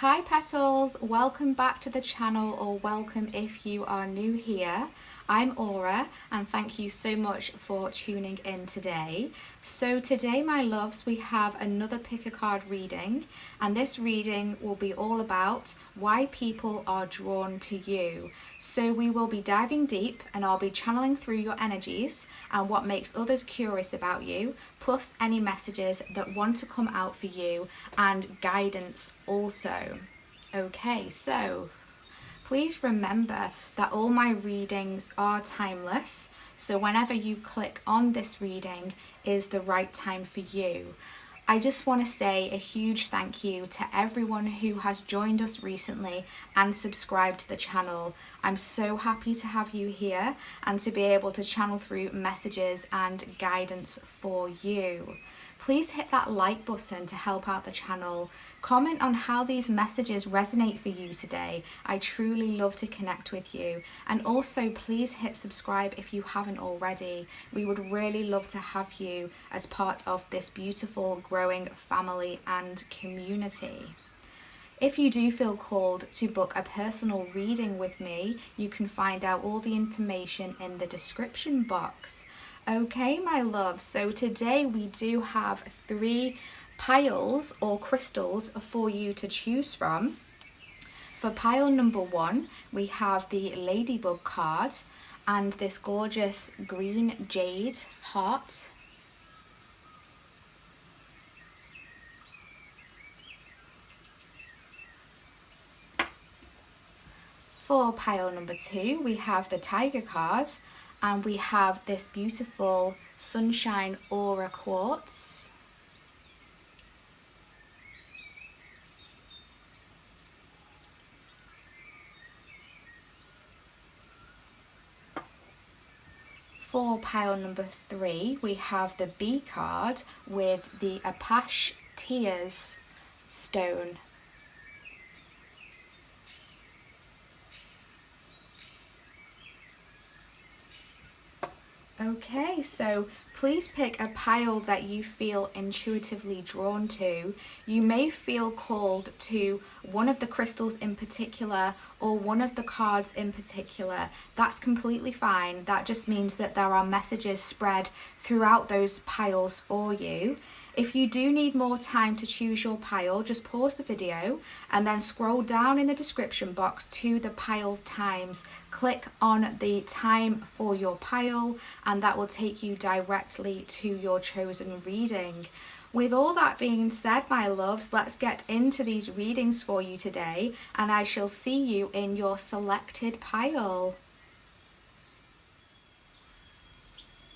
Hi petals, welcome back to the channel, or welcome if you are new here. I'm Aura and thank you so much for tuning in today. So today, my loves, we have another pick a card reading, and this reading will be all about why people are drawn to you. So we will be diving deep and I'll be channeling through your energies and what makes others curious about you, plus any messages that want to come out for you and guidance also. Okay, so please remember that all my readings are timeless, so whenever you click on this reading is the right time for you. I just want to say a huge thank you to everyone who has joined us recently and subscribed to the channel. I'm so happy to have you here and to be able to channel through messages and guidance for you. Please hit that like button to help out the channel. Comment on how these messages resonate for you today. I truly love to connect with you. And also please hit subscribe if you haven't already. We would really love to have you as part of this beautiful growing family and community. If you do feel called to book a personal reading with me, you can find out all the information in the description box. Okay, my love, so today we do have 3 piles or crystals for you to choose from. For pile number 1, we have the Ladybug card and this gorgeous green jade heart. For pile number 2, we have the Tiger card and we have this beautiful Sunshine Aura quartz. For pile number 3, we have the Bee card with the Apache Tears stone. Okay, so please pick a pile that you feel intuitively drawn to. You may feel called to one of the crystals in particular or one of the cards in particular. That's completely fine. That just means that there are messages spread throughout those piles for you. If you do need more time to choose your pile, just pause the video and then scroll down in the description box to the pile's times. Click on the time for your pile and that will take you directly to your chosen reading. With all that being said, my loves, let's get into these readings for you today and I shall see you in your selected pile.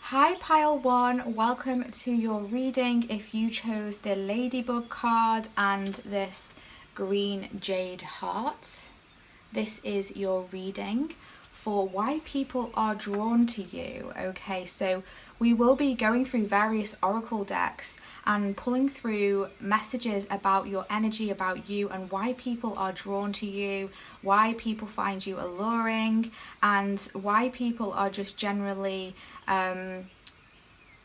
Hi pile 1, welcome to your reading if you chose the Ladybug card and this green jade heart. This is your reading for why people are drawn to you. Okay, so we will be going through various oracle decks and pulling through messages about your energy, about you, and why people are drawn to you, why people find you alluring, and why people are just generally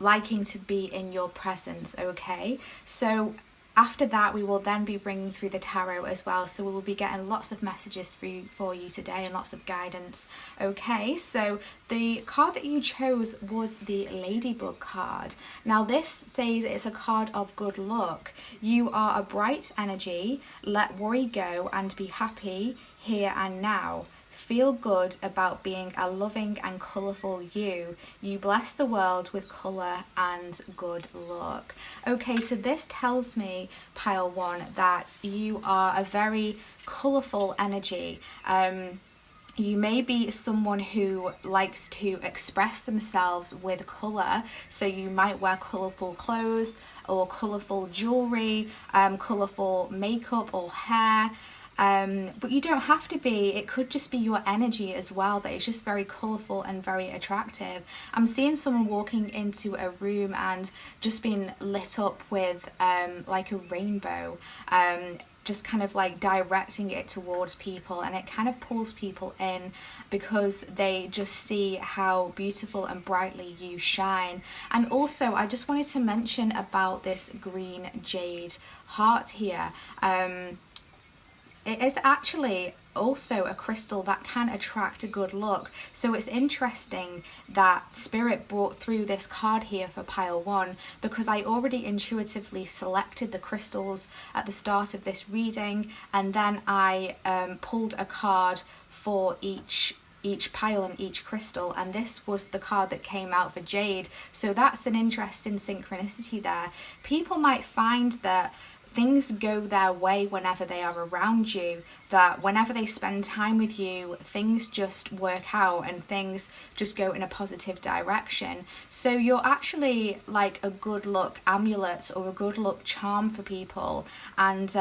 liking to be in your presence. Okay, so after that, we will then be bringing through the tarot as well. So we will be getting lots of messages through for you today and lots of guidance. Okay, so the card that you chose was the Ladybug card. Now this says it's a card of good luck. You are a bright energy. Let worry go and be happy here and now. Feel good about being a loving and colourful you. You bless the world with colour and good luck. Okay, so this tells me, pile 1, that you are a very colourful energy. You may be someone who likes to express themselves with colour, so you might wear colourful clothes or colourful jewellery, colourful makeup or hair. But you don't have to be. It could just be your energy as well that is just very colourful and very attractive. I'm seeing someone walking into a room and just being lit up with like a rainbow, just kind of like directing it towards people, and it kind of pulls people in because they just see how beautiful and brightly you shine. And also I just wanted to mention about this green jade heart here. it is actually also a crystal that can attract a good luck. So it's interesting that Spirit brought through this card here for pile 1, because I already intuitively selected the crystals at the start of this reading, and then I pulled a card for each pile and each crystal, and this was the card that came out for jade. So that's an interesting synchronicity there. People might find that things go their way whenever they are around you, that whenever they spend time with you, things just work out and things just go in a positive direction. So you're actually like a good luck amulet or a good luck charm for people, and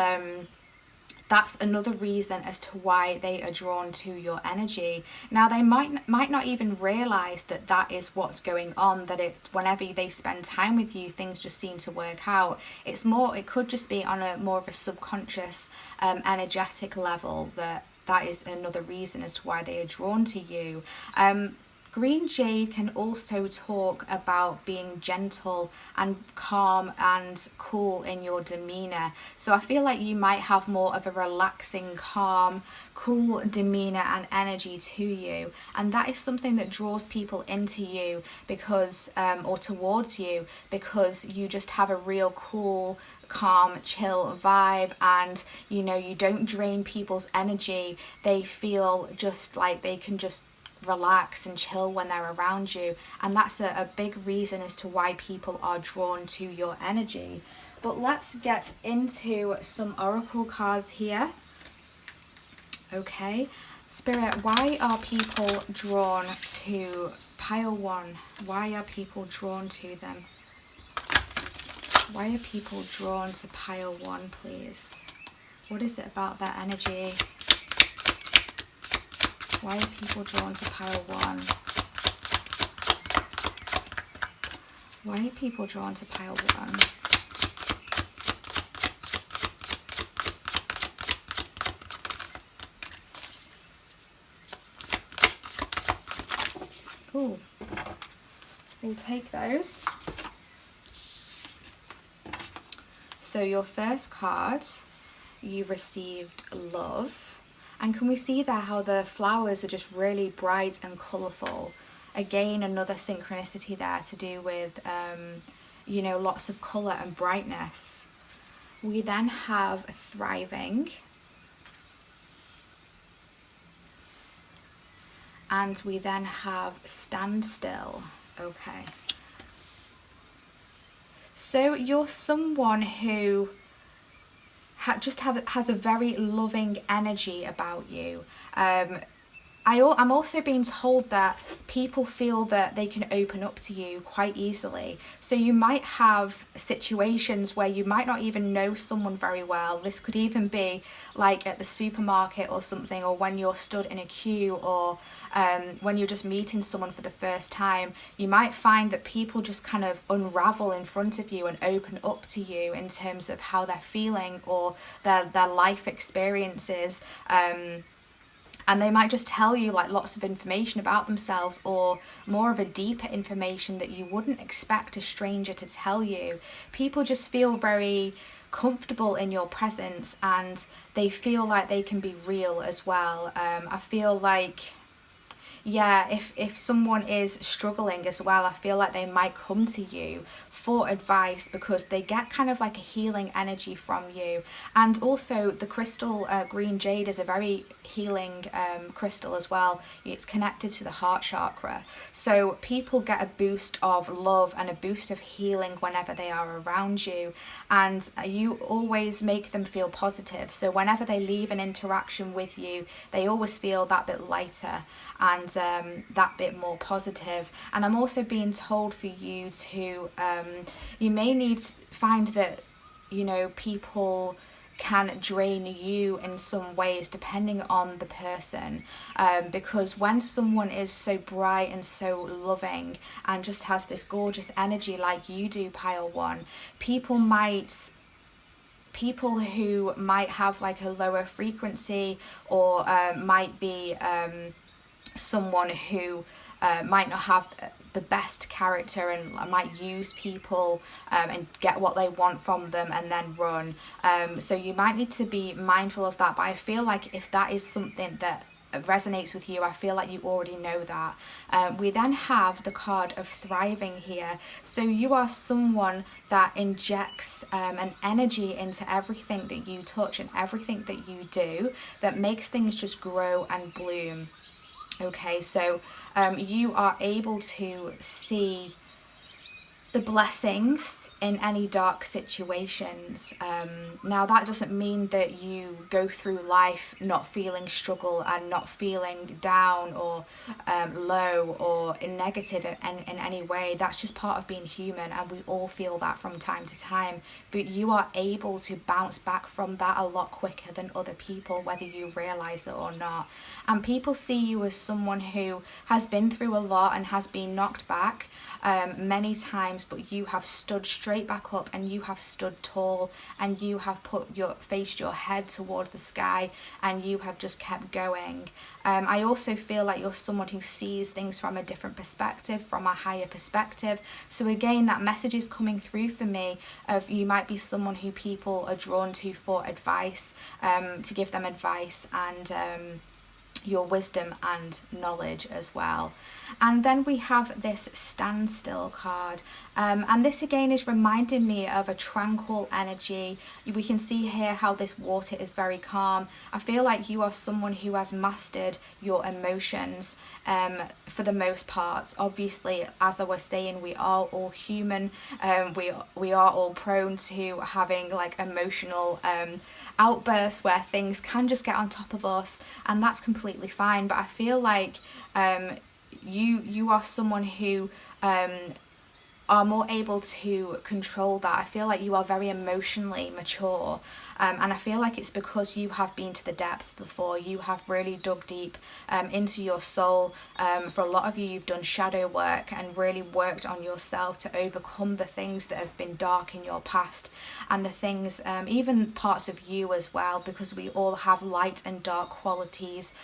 that's another reason as to why they are drawn to your energy. Now, they might not even realize that that is what's going on, that it's whenever they spend time with you, things just seem to work out. It's more, it could just be on a more of a subconscious energetic level, that is another reason as to why they are drawn to you. Green jade can also talk about being gentle and calm and cool in your demeanor. So I feel like you might have more of a relaxing, calm, cool demeanor and energy to you. And that is something that draws people into you because, or towards you, because you just have a real cool, calm, chill vibe, and you know, you don't drain people's energy. They feel just like they can just relax and chill when they're around you, and that's a big reason as to why people are drawn to your energy. But let's get into some oracle cards here. Okay, Spirit, why are people drawn to pile 1? Why are people drawn to them? Why are people drawn to pile 1, please? What is it about that energy? Why are people drawn to pile 1? Why are people drawn to pile 1? Ooh, we'll take those. So your first card, you received love. And can we see there how the flowers are just really bright and colourful? Again, another synchronicity there to do with, you know, lots of colour and brightness. We then have thriving. And we then have standstill. Okay. So you're someone who has a very loving energy about you. I'm also being told that people feel that they can open up to you quite easily. So you might have situations where you might not even know someone very well. This could even be like at the supermarket or something, or when you're stood in a queue, or when you're just meeting someone for the first time. You might find that people just kind of unravel in front of you and open up to you in terms of how they're feeling or their life experiences. And they might just tell you like lots of information about themselves, or more of a deeper information that you wouldn't expect a stranger to tell you. People just feel very comfortable in your presence, and they feel like they can be real as well. I feel like, yeah, if someone is struggling as well, I feel like they might come to you for advice because they get kind of like a healing energy from you. And also the crystal green jade is a very healing crystal as well. It's connected to the heart chakra. So people get a boost of love and a boost of healing whenever they are around you. And you always make them feel positive. So whenever they leave an interaction with you, they always feel that bit lighter and that bit more positive. And I'm also being told for you to, you may need to find that, you know, people can drain you in some ways depending on the person, because when someone is so bright and so loving and just has this gorgeous energy like you do, pile 1, people who might have like a lower frequency, or might be someone who might not have the best character and might use people and get what they want from them and then run. So you might need to be mindful of that. But I feel like if that is something that resonates with you, I feel like you already know that. We then have the card of thriving here. So you are someone that injects an energy into everything that you touch and everything that you do, that makes things just grow and bloom. Okay, so you are able to see the blessings in any dark situations. Now that doesn't mean that you go through life not feeling struggle and not feeling down or low or negative in any way. That's just part of being human, and we all feel that from time to time. But you are able to bounce back from that a lot quicker than other people, whether you realise it or not. And people see you as someone who has been through a lot and has been knocked back many times, but you have stood straight back up and you have stood tall and you have faced your head towards the sky and you have just kept going. I also feel like you're someone who sees things from a different perspective, from a higher perspective. So again, that message is coming through for me of you might be someone who people are drawn to for advice, to give them advice and your wisdom and knowledge as well. And then we have this standstill card, and this again is reminding me of a tranquil energy. We can see here how this water is very calm. I feel like you are someone who has mastered your emotions for the most part. Obviously, as I was saying, we are all human. We are all prone to having like emotional outbursts where things can just get on top of us, and that's completely fine. But I feel like you are someone who are more able to control that. I feel like you are very emotionally mature, and I feel like it's because you have been to the depth before. You have really dug deep into your soul. For a lot of you, you've done shadow work and really worked on yourself to overcome the things that have been dark in your past, and the things, even parts of you as well, because we all have light and dark qualities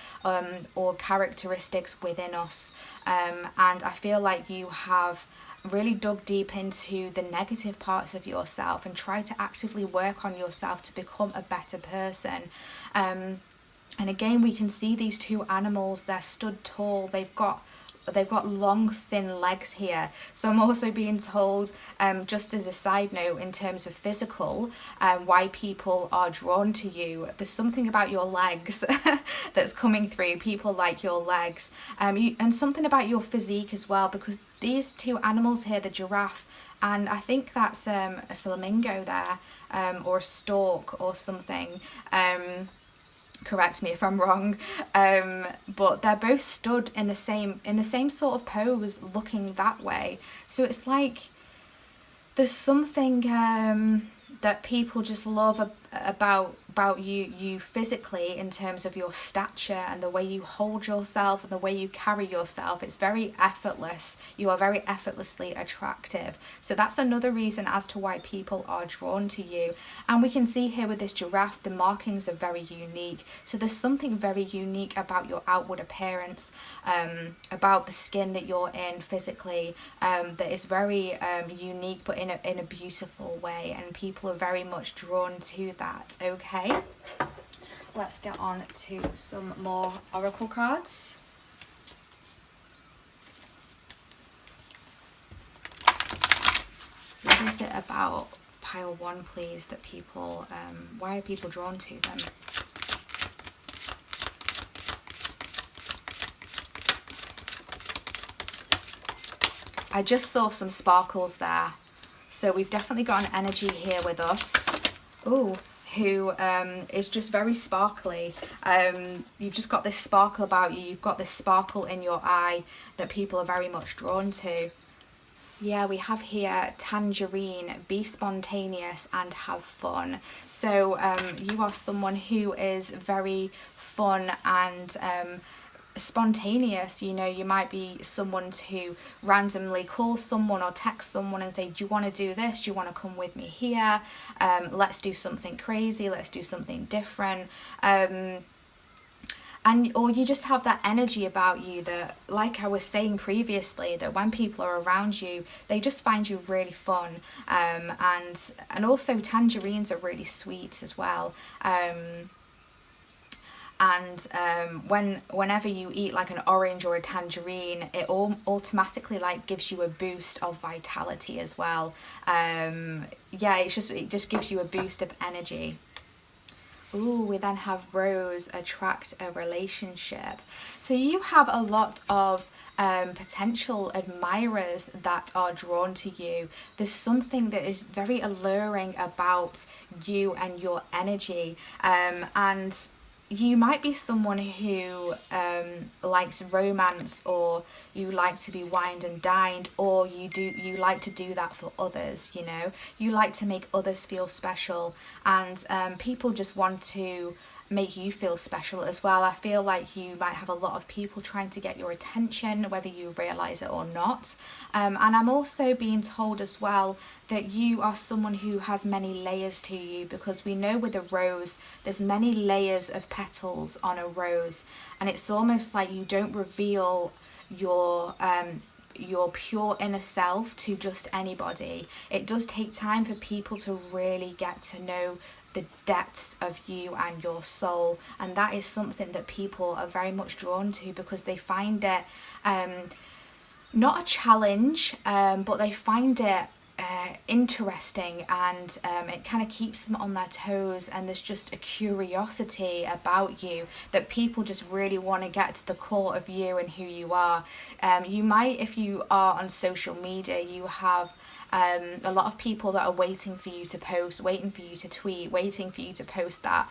or characteristics within us. And I feel like you have really dug deep into the negative parts of yourself and try to actively work on yourself to become a better person. And again, we can see these two animals, they're stood tall, they've got long thin legs here. So I'm also being told, just as a side note, in terms of physical, why people are drawn to you, there's something about your legs that's coming through. People like your legs, and something about your physique as well, because these two animals here, the giraffe and I think that's a flamingo there, or a stork or something, correct me if I'm wrong, but they're both stood in the same sort of pose, looking that way. So it's like there's something that people just love about you physically, in terms of your stature and the way you hold yourself and the way you carry yourself. It's very effortless. You are very effortlessly attractive. So that's another reason as to why people are drawn to you. And we can see here with this giraffe, the markings are very unique. So there's something very unique about your outward appearance, about the skin that you're in physically, that is very unique, but in a beautiful way, and people are very much drawn to that. Okay, let's get on to some more oracle cards. What is it about pile one, please, that people, why are people drawn to them? I just saw some sparkles there. So we've definitely got an energy here with us. Ooh, who is just very sparkly. You've just got this sparkle about you. You've got this sparkle in your eye that people are very much drawn to. Yeah, we have here tangerine, be spontaneous and have fun. So you are someone who is very fun and spontaneous. You know, you might be someone to randomly call someone or text someone and say, do you want to do this? Do you want to come with me here? Let's do something crazy. Let's do something different. and or you just have that energy about you that, like I was saying previously, that when people are around you, they just find you really fun. And also tangerines are really sweet as well. Whenever you eat like an orange or a tangerine, it automatically like gives you a boost of vitality as well. Yeah, it just gives you a boost of energy. Ooh, we then have Rose, attract a relationship. So you have a lot of potential admirers that are drawn to you. There's something that is very alluring about you and your energy. And you might be someone who likes romance, or you like to be wined and dined, or you like to do that for others. You know, you like to make others feel special, and people just want to make you feel special as well. I feel like you might have a lot of people trying to get your attention, whether you realize it or not. And I'm also being told as well that you are someone who has many layers to you, because we know with a rose, there's many layers of petals on a rose, and it's almost like you don't reveal your pure inner self to just anybody. It does take time for people to really get to know the depths of you and your soul, and that is something that people are very much drawn to, because they find it not a challenge, but they find it interesting, and it kind of keeps them on their toes, and there's just a curiosity about you that people just really want to get to the core of you and who you are. You might, if you are on social media, you have a lot of people that are waiting for you to post, waiting for you to tweet, waiting for you to post that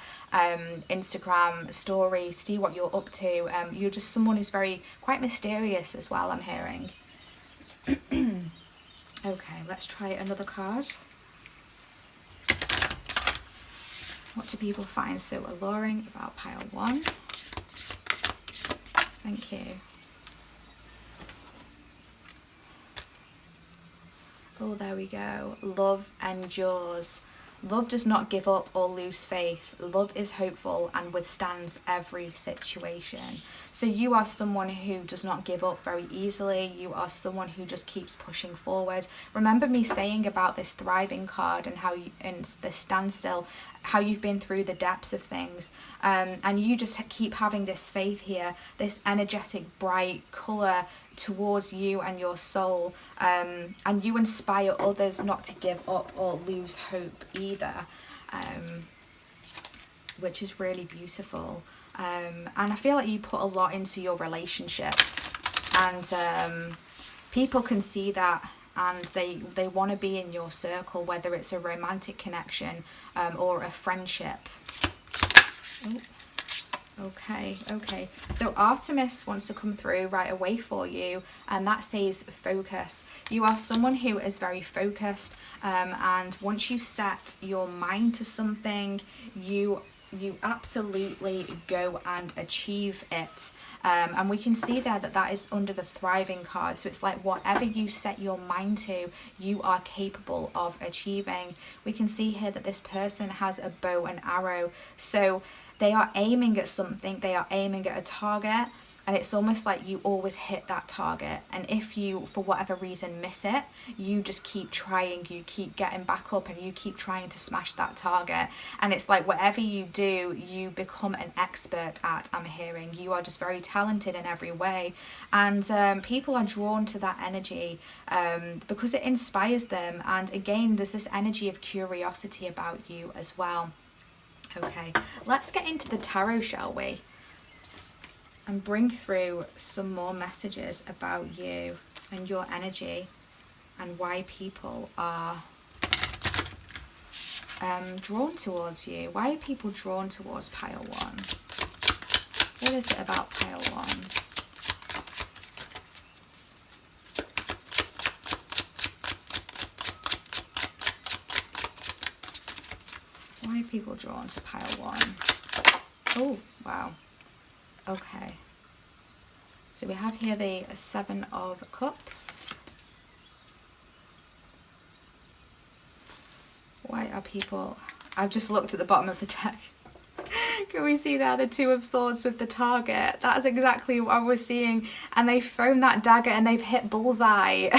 Instagram story, see what you're up to. You're just someone who's quite mysterious as well, I'm hearing. Okay, let's try another card. What do people find so alluring about pile 1? Thank you. Oh, there we go. Love endures. Love does not give up or lose faith. Love is hopeful and withstands every situation. So you are someone who does not give up very easily. You are someone who just keeps pushing forward. Remember me saying about this thriving card and how and this standstill, how you've been through the depths of things. And you just keep having this faith here, this energetic, bright colour towards you and your soul, and you inspire others not to give up or lose hope either, which is really beautiful. And I feel like you put a lot into your relationships, and people can see that, and they want to be in your circle, whether it's a romantic connection or a friendship. Oh. Okay. So Artemis wants to come through right away for you, and that says focus. You are someone who is very focused, and once you set your mind to something, you absolutely go and achieve it. And we can see there that is under the thriving card. So it's like whatever you set your mind to, you are capable of achieving. We can see here that this person has a bow and arrow. So they are aiming at something, they are aiming at a target, and it's almost like you always hit that target. And if you, for whatever reason, miss it, you just keep trying, you keep getting back up, and you keep trying to smash that target. And it's like whatever you do, you become an expert at, I'm hearing. You are just very talented in every way. And people are drawn to that energy because it inspires them. And again, there's this energy of curiosity about you as well. Okay, let's get into the tarot, shall we? And bring through some more messages about you and your energy and why people are drawn towards you. Why are people drawn towards pile 1? What is it about pile 1? Why are people drawn to pile 1? Oh, wow. Okay. So we have here the 7 of Cups. Why are people... I've just looked at the bottom of the deck Can we see there the Two of Swords with the target? That's exactly what I was seeing. And they've thrown that dagger and they've hit bullseye.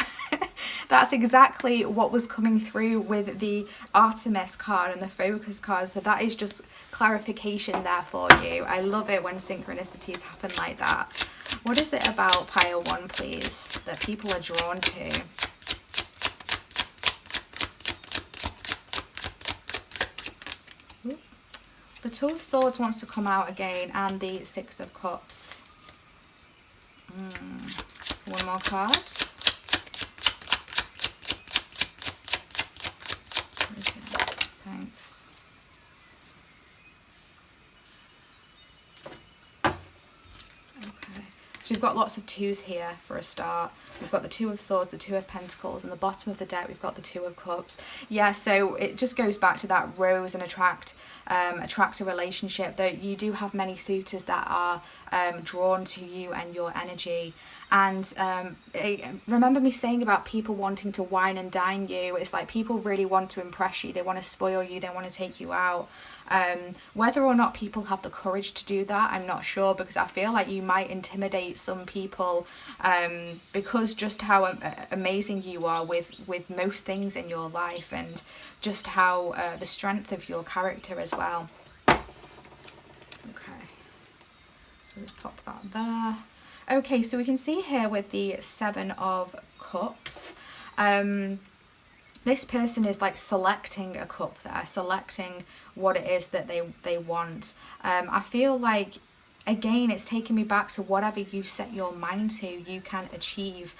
That's exactly what was coming through with the Artemis card and the Focus card. So that is just clarification there for you. I love it when synchronicities happen like that. What is it about pile 1, please, that people are drawn to? The Two of Swords wants to come out again, and the Six of Cups. One more card. What is it? Thanks. Okay. So we've got lots of twos here for a start. We've got the Two of Swords, the Two of Pentacles, and the bottom of the deck we've got the Two of Cups. Yeah, so it just goes back to that rose and attract a relationship, though you do have many suitors that are drawn to you and your energy. And remember me saying about people wanting to wine and dine you. It's like people really want to impress you. They want to spoil you. They want to take you out. Whether or not people have the courage to do that, I'm not sure, because I feel like you might intimidate some people because just how amazing you are with most things in your life, and just how the strength of your character as well. Okay, so let's pop that there. Okay, so we can see here with the Seven of Cups, this person is like selecting a cup there, selecting what it is that they want. I feel like, again, it's taking me back to whatever you set your mind to, you can achieve.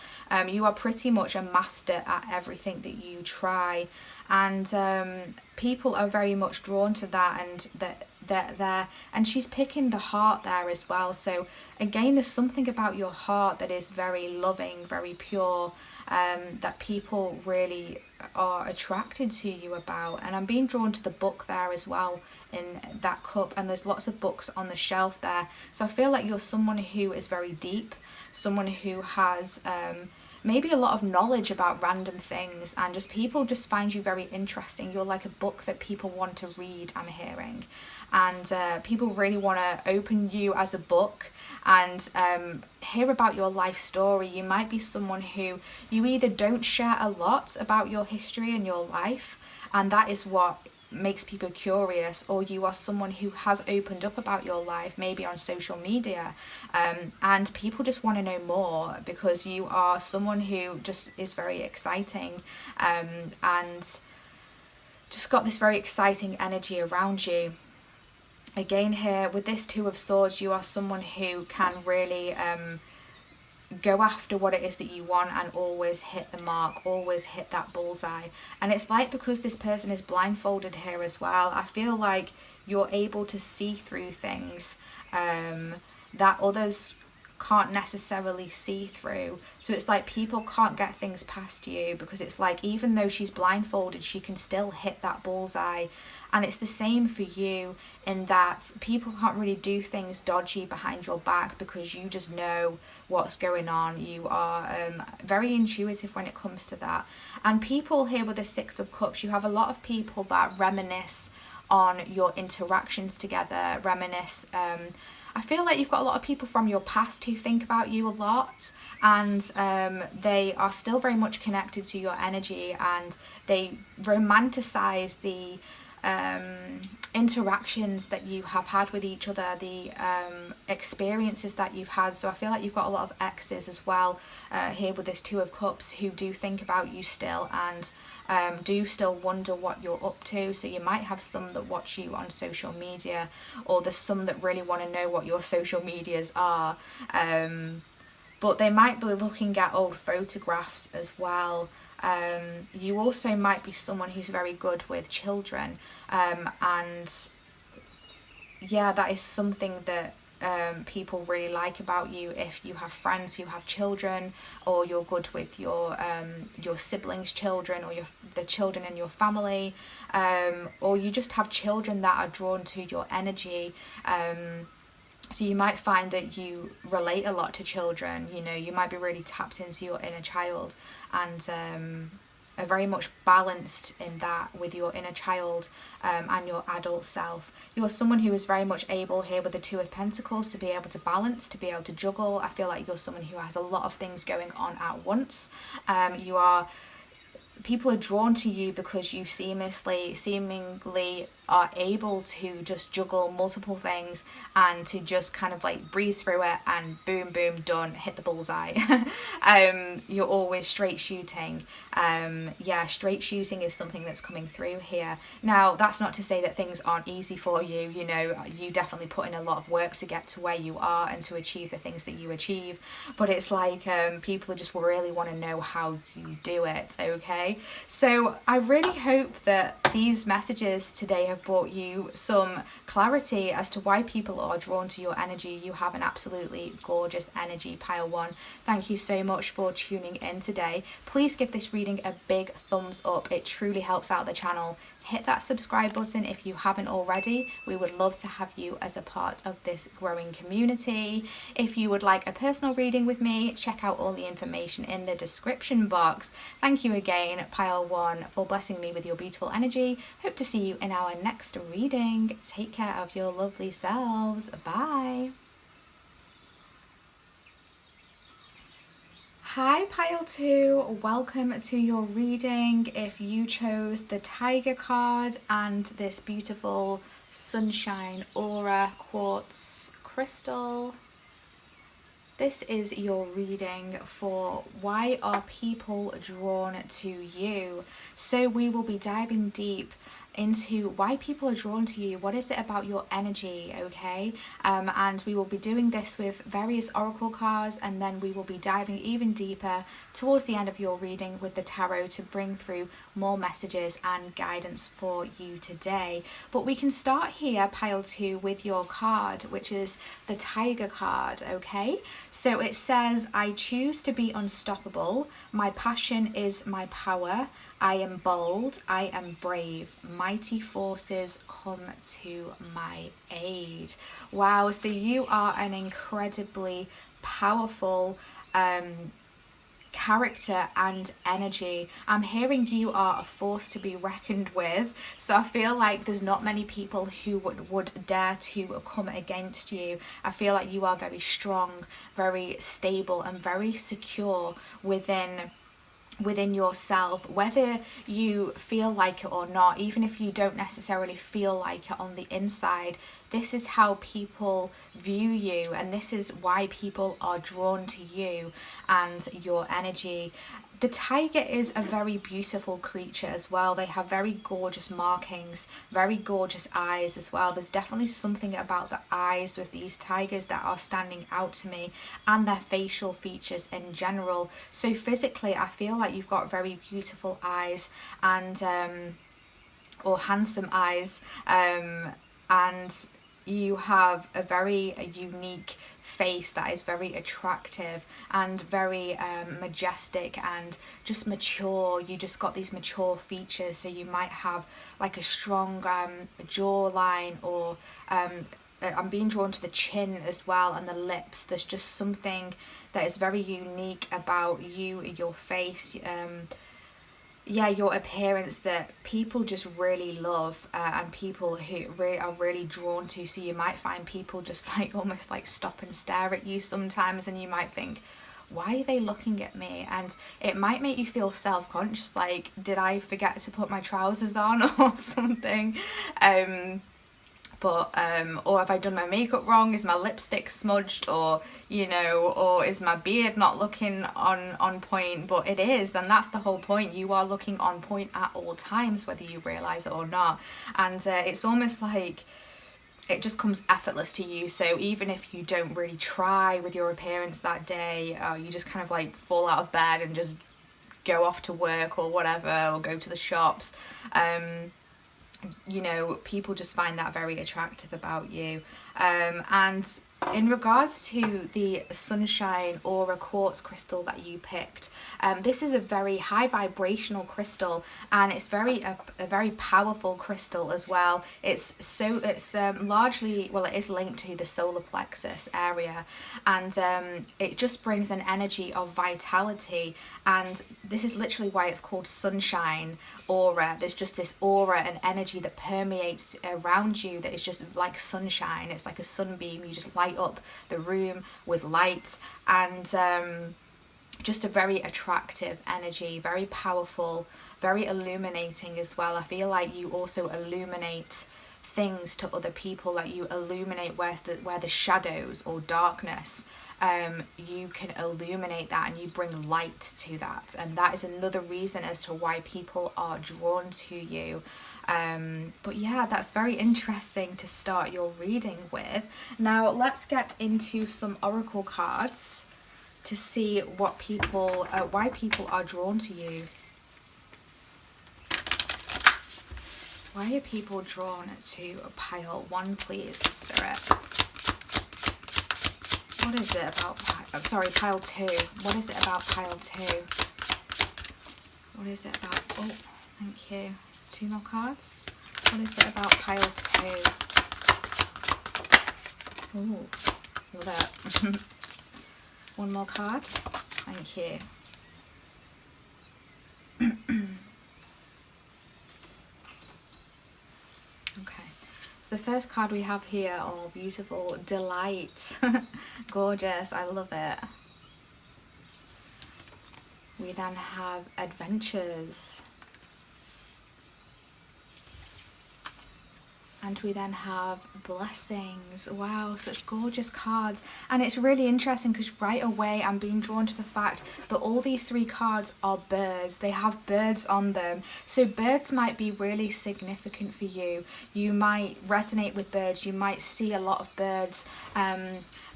You are pretty much a master at everything that you try, and people are very much drawn to that, and that there, and she's picking the heart there as well. So again, there's something about your heart that is very loving, very pure, that people really are attracted to you about. And I'm being drawn to the book there as well in that cup, and there's lots of books on the shelf there. So I feel like you're someone who is very deep, someone who has maybe a lot of knowledge about random things, and just people just find you very interesting. You're like a book that people want to read, I'm hearing. And people really want to open you as a book and hear about your life story. You might be someone who you either don't share a lot about your history and your life, and that is what makes people curious, or you are someone who has opened up about your life, maybe on social media, and people just want to know more because you are someone who just is very exciting, and just got this very exciting energy around you. Again, here with this Two of Swords, you are someone who can really go after what it is that you want and always hit the mark, always hit that bullseye. And it's like, because this person is blindfolded here as well, I feel like you're able to see through things that others can't necessarily see through. So it's like people can't get things past you, because it's like, even though she's blindfolded, she can still hit that bullseye. And it's the same for you, in that people can't really do things dodgy behind your back, because you just know what's going on. You are very intuitive when it comes to that. And people here with the Six of Cups, you have a lot of people that reminisce on your interactions together, reminisce. I feel like you've got a lot of people from your past who think about you a lot, and they are still very much connected to your energy, and they romanticize the interactions that you have had with each other, the experiences that you've had. So I feel like you've got a lot of exes as well here with this Two of Cups, who do think about you still, and do still wonder what you're up to. So you might have some that watch you on social media, or there's some that really want to know what your social medias are, but they might be looking at old photographs as well. You also might be someone who's very good with children, and yeah, that is something that people really like about you. If you have friends who have children, or you're good with your siblings' children, or the children in your family, or you just have children that are drawn to your energy. So you might find that you relate a lot to children. You know, you might be really tapped into your inner child, and are very much balanced in that with your inner child and your adult self. You're someone who is very much able here with the Two of Pentacles to be able to balance, to be able to juggle. I feel like you're someone who has a lot of things going on at once. People are drawn to you because you seemingly are able to just juggle multiple things and to just kind of like breeze through it and boom, boom, done, hit the bullseye. You're always straight shooting. Straight shooting is something that's coming through here. Now, that's not to say that things aren't easy for you. You know, you definitely put in a lot of work to get to where you are and to achieve the things that you achieve. But it's like people just really want to know how you do it, okay? So I really hope that these messages today have brought you some clarity as to why people are drawn to your energy. You have an absolutely gorgeous energy, pile one. Thank you so much for tuning in today. Please give this reading a big thumbs up. It truly helps out the channel. Hit that subscribe button if you haven't already. We would love to have you as a part of this growing community. If you would like a personal reading with me, check out all the information in the description box. Thank you again, pile one, for blessing me with your beautiful energy. Hope to see you in our next reading. Take care of your lovely selves. Bye. Hi pile 2, welcome to your reading. If you chose the Tiger card and this beautiful sunshine aura quartz crystal, this is your reading for why are people drawn to you. So we will be diving deep into why people are drawn to you. What is it about your energy, okay? And we will be doing this with various oracle cards, and then we will be diving even deeper towards the end of your reading with the tarot to bring through more messages and guidance for you today. But we can start here, pile 2, with your card, which is the Tiger card, okay? So it says, I choose to be unstoppable. My passion is my power. I am bold, I am brave, mighty forces come to my aid. Wow, so you are an incredibly powerful character and energy. I'm hearing you are a force to be reckoned with. So I feel like there's not many people who would dare to come against you. I feel like you are very strong, very stable, and very secure within yourself, whether you feel like it or not. Even if you don't necessarily feel like it on the inside, this is how people view you, and this is why people are drawn to you and your energy. The tiger is a very beautiful creature as well. They have very gorgeous markings, very gorgeous eyes as well. There's definitely something about the eyes with these tigers that are standing out to me, and their facial features in general. So physically, I feel like you've got very beautiful eyes and or handsome eyes, and you have a very unique face that is very attractive and very majestic and just mature. You just got these mature features, so you might have like a strong jawline, or I'm being drawn to the chin as well, and the lips. There's just something that is very unique about you, your face, your appearance, that people just really love, and people who are really drawn to. So you might find people just like almost like stop and stare at you sometimes, and you might think, why are they looking at me? And it might make you feel self-conscious, like, did I forget to put my trousers on or something? Or have I done my makeup wrong? Is my lipstick smudged? Or, you know, or is my beard not looking on point? But it is, then that's the whole point. You are looking on point at all times, whether you realise it or not. And it's almost like it just comes effortless to you. So even if you don't really try with your appearance that day, you just kind of like fall out of bed and just go off to work or whatever, or go to the shops, you know, people just find that very attractive about you. And in regards to the sunshine aura quartz crystal that you picked, this is a very high vibrational crystal, and it's a very powerful crystal as well. It's largely, well, it is linked to the solar plexus area, and it just brings an energy of vitality. And this is literally why it's called sunshine aura. There's just this aura and energy that permeates around you that is just like sunshine. It's like a sunbeam. You just light up the room with light, and just a very attractive energy, very powerful, very illuminating as well. I feel like you also illuminate things to other people, like you illuminate where the shadows or darkness, you can illuminate that, and you bring light to that, and that is another reason as to why people are drawn to you. But yeah, that's very interesting to start your reading with. Now let's get into some oracle cards to see what people, why people are drawn to you. Why are people drawn to pile 1, please, Spirit? What is it about, pile 2. What is it about pile 2? What is it about, oh, thank you. 2 more cards. What is it about pile 2? Ooh, love it. 1 more card. Thank you. Okay. So the first card we have here, oh, beautiful, delight. Gorgeous, I love it. We then have adventures. And we then have blessings. Wow, such gorgeous cards. And it's really interesting because right away I'm being drawn to the fact that all these 3 cards are birds. They have birds on them. So birds might be really significant for you. You might resonate with birds. You might see a lot of birds.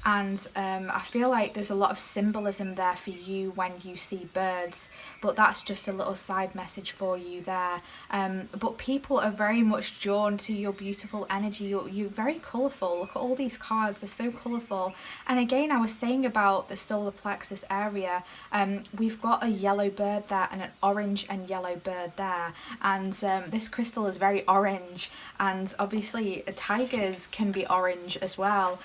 I feel like there's a lot of symbolism there for you when you see birds, but that's just a little side message for you there. But people are very much drawn to your beautiful energy. You're very colourful. Look at all these cards, they're so colourful. And again, I was saying about the solar plexus area, we've got a yellow bird there and an orange and yellow bird there, and this crystal is very orange, and obviously tigers can be orange as well.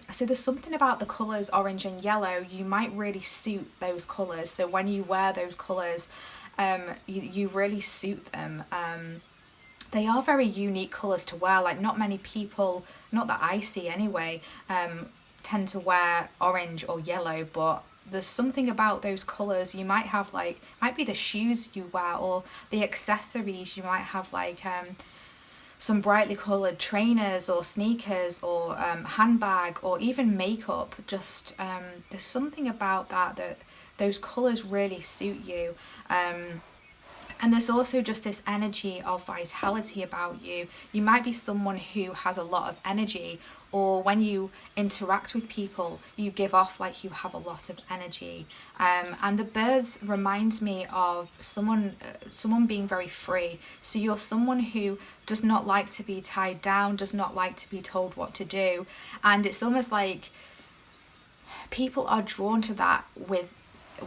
So there's something about the colours orange and yellow, you might really suit those colours. So when you wear those colours, you really suit them. They are very unique colours to wear. Like not many people, not that I see anyway, tend to wear orange or yellow, but there's something about those colours. You might have like, might be the shoes you wear or the accessories. You might have like some brightly coloured trainers or sneakers or handbag or even makeup. Just there's something about that those colours really suit you. And there's also just this energy of vitality about you. You might be someone who has a lot of energy, or when you interact with people, you give off like you have a lot of energy. And the birds reminds me of someone being very free. So you're someone who does not like to be tied down, does not like to be told what to do. And it's almost like people are drawn to that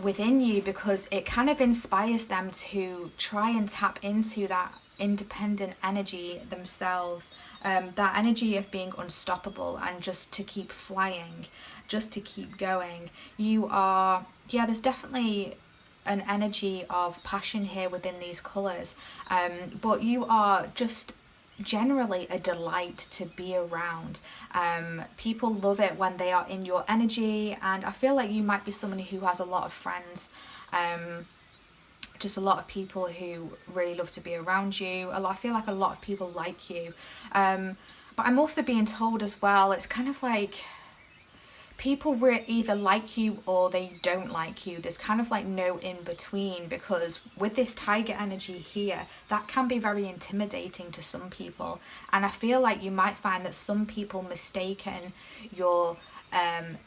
within you, because it kind of inspires them to try and tap into that independent energy themselves, that energy of being unstoppable and just to keep flying, just to keep going. You are, yeah, there's definitely an energy of passion here within these colours, but you are just generally a delight to be around. People love it when they are in your energy, and I feel like you might be someone who has a lot of friends, just a lot of people who really love to be around you. I feel like a lot of people like you, but I'm also being told as well, it's kind of like people either like you or they don't like you. There's kind of like no in between, because with this tiger energy here, that can be very intimidating to some people. And I feel like you might find that some people mistaken your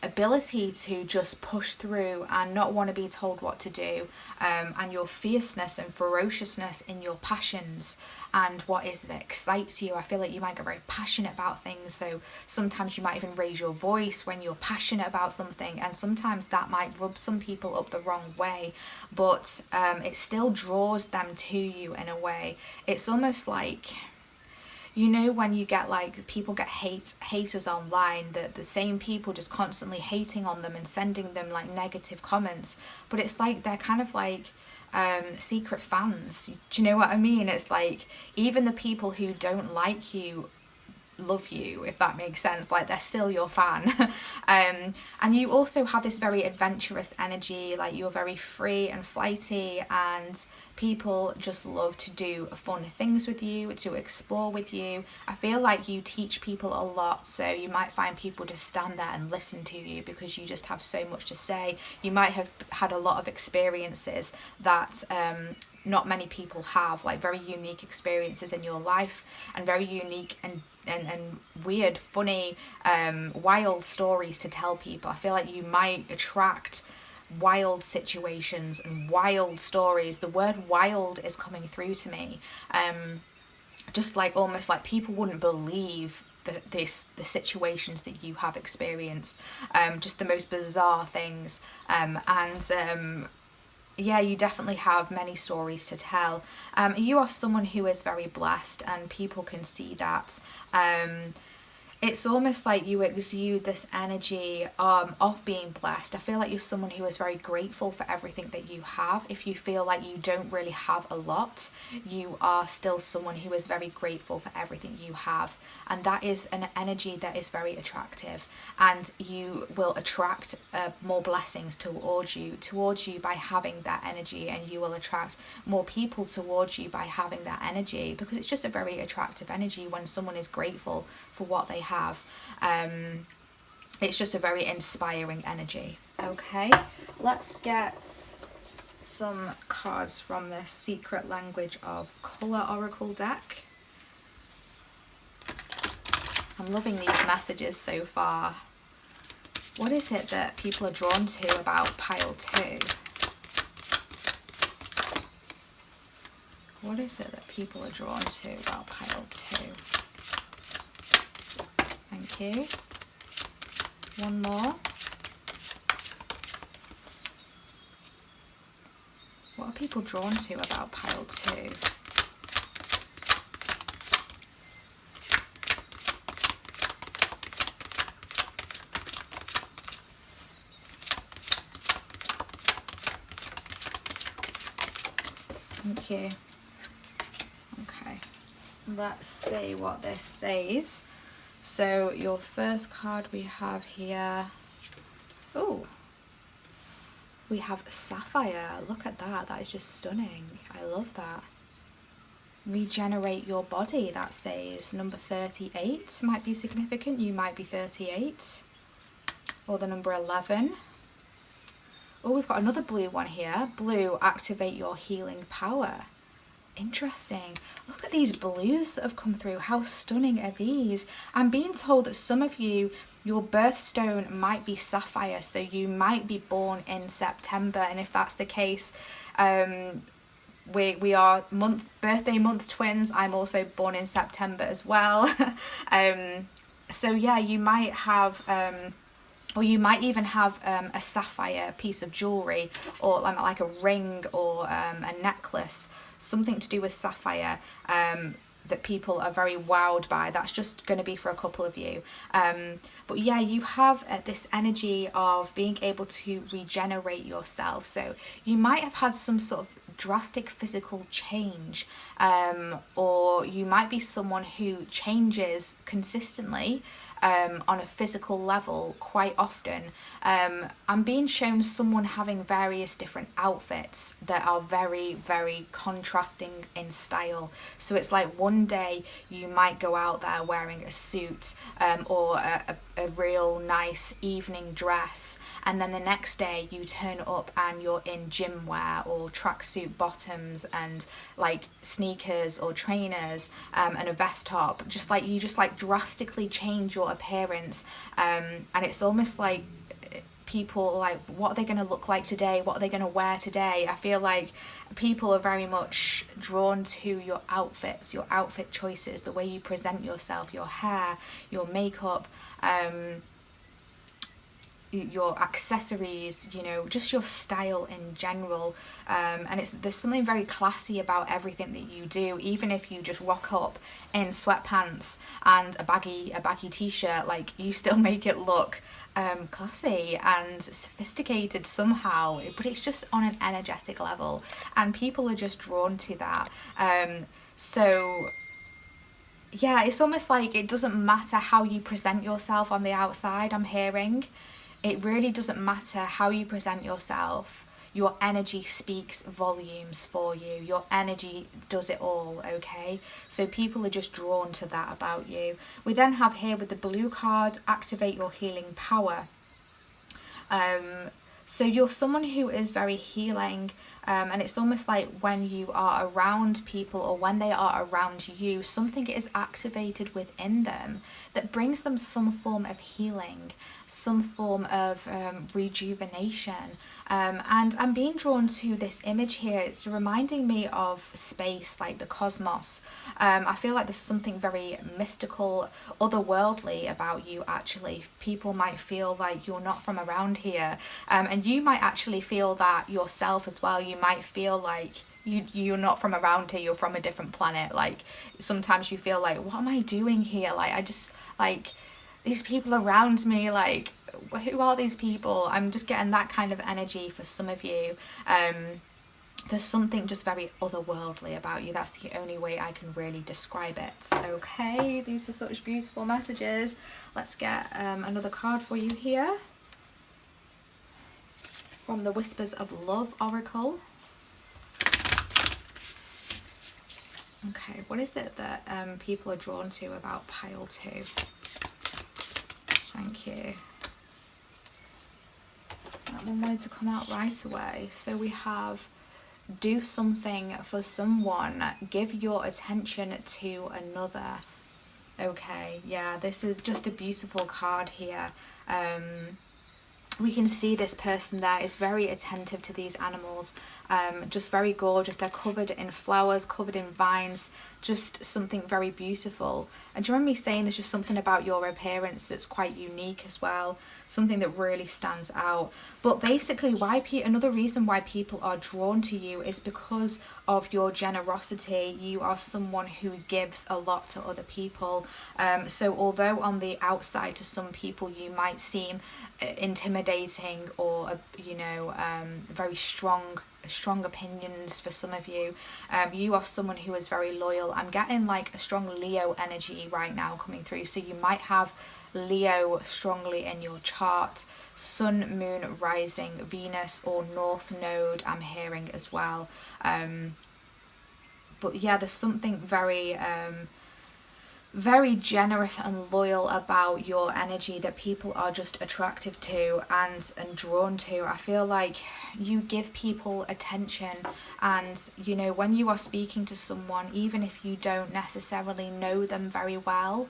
ability to just push through and not want to be told what to do, and your fierceness and ferociousness in your passions and what is that excites you. I feel like you might get very passionate about things, so sometimes you might even raise your voice when you're passionate about something, and sometimes that might rub some people up the wrong way, but it still draws them to you in a way. It's almost like, you know, when you get like people get haters online, the same people just constantly hating on them and sending them like negative comments, but it's like they're kind of like secret fans. Do you know what I mean? It's like even the people who don't like you love you, if that makes sense. Like they're still your fan. And you also have this very adventurous energy, like you're very free and flighty, and people just love to do fun things with you, to explore with you. I feel like you teach people a lot, so you might find people just stand there and listen to you because you just have so much to say. You might have had a lot of experiences that not many people have, like very unique experiences in your life, and very unique and weird, funny, wild stories to tell people. I feel like you might attract wild situations and wild stories. The word wild is coming through to me. Just like almost like people wouldn't believe the situations that you have experienced. Just the most bizarre things. Yeah, you definitely have many stories to tell. You are someone who is very blessed, and people can see that. It's almost like you exude this energy of being blessed. I feel like you're someone who is very grateful for everything that you have. If you feel like you don't really have a lot, you are still someone who is very grateful for everything you have. And that is an energy that is very attractive. And you will attract more blessings towards you by having that energy. And you will attract more people towards you by having that energy, because it's just a very attractive energy when someone is grateful for what they have. It's just a very inspiring energy. Okay, let's get some cards from the Secret Language of Colour Oracle deck. I'm loving these messages so far. What is it that people are drawn to about pile 2? What is it that people are drawn to about pile 2? Thank you. One more. What are people drawn to about pile 2? Thank you. Okay, let's see what this says. So your first card we have here, oh, we have Sapphire. Look at that, that is just stunning. I love that. Regenerate your body, that says. Number 38 might be significant. You might be 38. Or the number 11. Oh, we've got another blue one here. Blue, activate your healing power. Interesting. Look at these blues that have come through. How stunning are these? I'm being told that some of you, your birthstone might be Sapphire, so you might be born in September, and if that's the case, we are birthday month twins. I'm also born in September as well. So yeah, you might have or you might even have a sapphire piece of jewellery, or like a ring, or a necklace, something to do with sapphire, that people are very wowed by. That's just going to be for a couple of you. But yeah, you have this energy of being able to regenerate yourself. So you might have had some sort of drastic physical change, or you might be someone who changes consistently on a physical level quite often. I'm being shown someone having various different outfits that are very, very contrasting in style. So it's like one day you might go out there wearing a suit, or a real nice evening dress, and then the next day you turn up and you're in gym wear or tracksuit bottoms and like sneakers or trainers and a vest top, just like you just like drastically change your appearance, and it's almost like people like, what are they going to look like today, what are they going to wear today? I feel like people are very much drawn to your outfits, your outfit choices, the way you present yourself, your hair, your makeup, your accessories, you know, just your style in general, and there's something very classy about everything that you do. Even if you just rock up in sweatpants and a baggy t-shirt, like you still make it look classy and sophisticated somehow, but it's just on an energetic level, and people are just drawn to that. So yeah, it's almost like it doesn't matter how you present yourself on the outside, I'm hearing. It really doesn't matter how you present yourself. Your energy speaks volumes for you. Your energy does it all, okay? So people are just drawn to that about you. We then have here with the blue card, activate your healing power. So you're someone who is very healing, and it's almost like when you are around people or when they are around you, something is activated within them that brings them some form of healing, some form of rejuvenation. And I'm being drawn to this image here. It's reminding me of space, like the cosmos. I feel like there's something very mystical, otherworldly about you actually. People might feel like you're not from around here, and you might actually feel that yourself as well. You might feel like you're not from around here, you're from a different planet. Like sometimes you feel like, what am I doing here? Like I just, like, these people around me, like, who are these people? I'm just getting that kind of energy for some of you. There's something just very otherworldly about you. That's the only way I can really describe it. Okay, these are such beautiful messages. Let's get another card for you here from the Whispers of Love Oracle. Okay, what is it that people are drawn to about pile 2? Thank you. That one wanted to come out right away. So we have, do something for someone, give your attention to another. Okay, yeah, this is just a beautiful card here. We can see this person there is very attentive to these animals, just very gorgeous. They're covered in flowers, covered in vines, just something very beautiful. And do you remember me saying there's just something about your appearance that's quite unique as well, something that really stands out. But basically another reason why people are drawn to you is because of your generosity. You are someone who gives a lot to other people. So although on the outside to some people you might seem intimidating or very strong opinions for some of you, you are someone who is very loyal. I'm getting like a strong Leo energy right now coming through, so you might have Leo strongly in your chart, sun, moon, rising, Venus or north node I'm hearing as well. But yeah, there's something very very generous and loyal about your energy that people are just attractive to and drawn to. I feel like you give people attention, and when you are speaking to someone, even if you don't necessarily know them very well,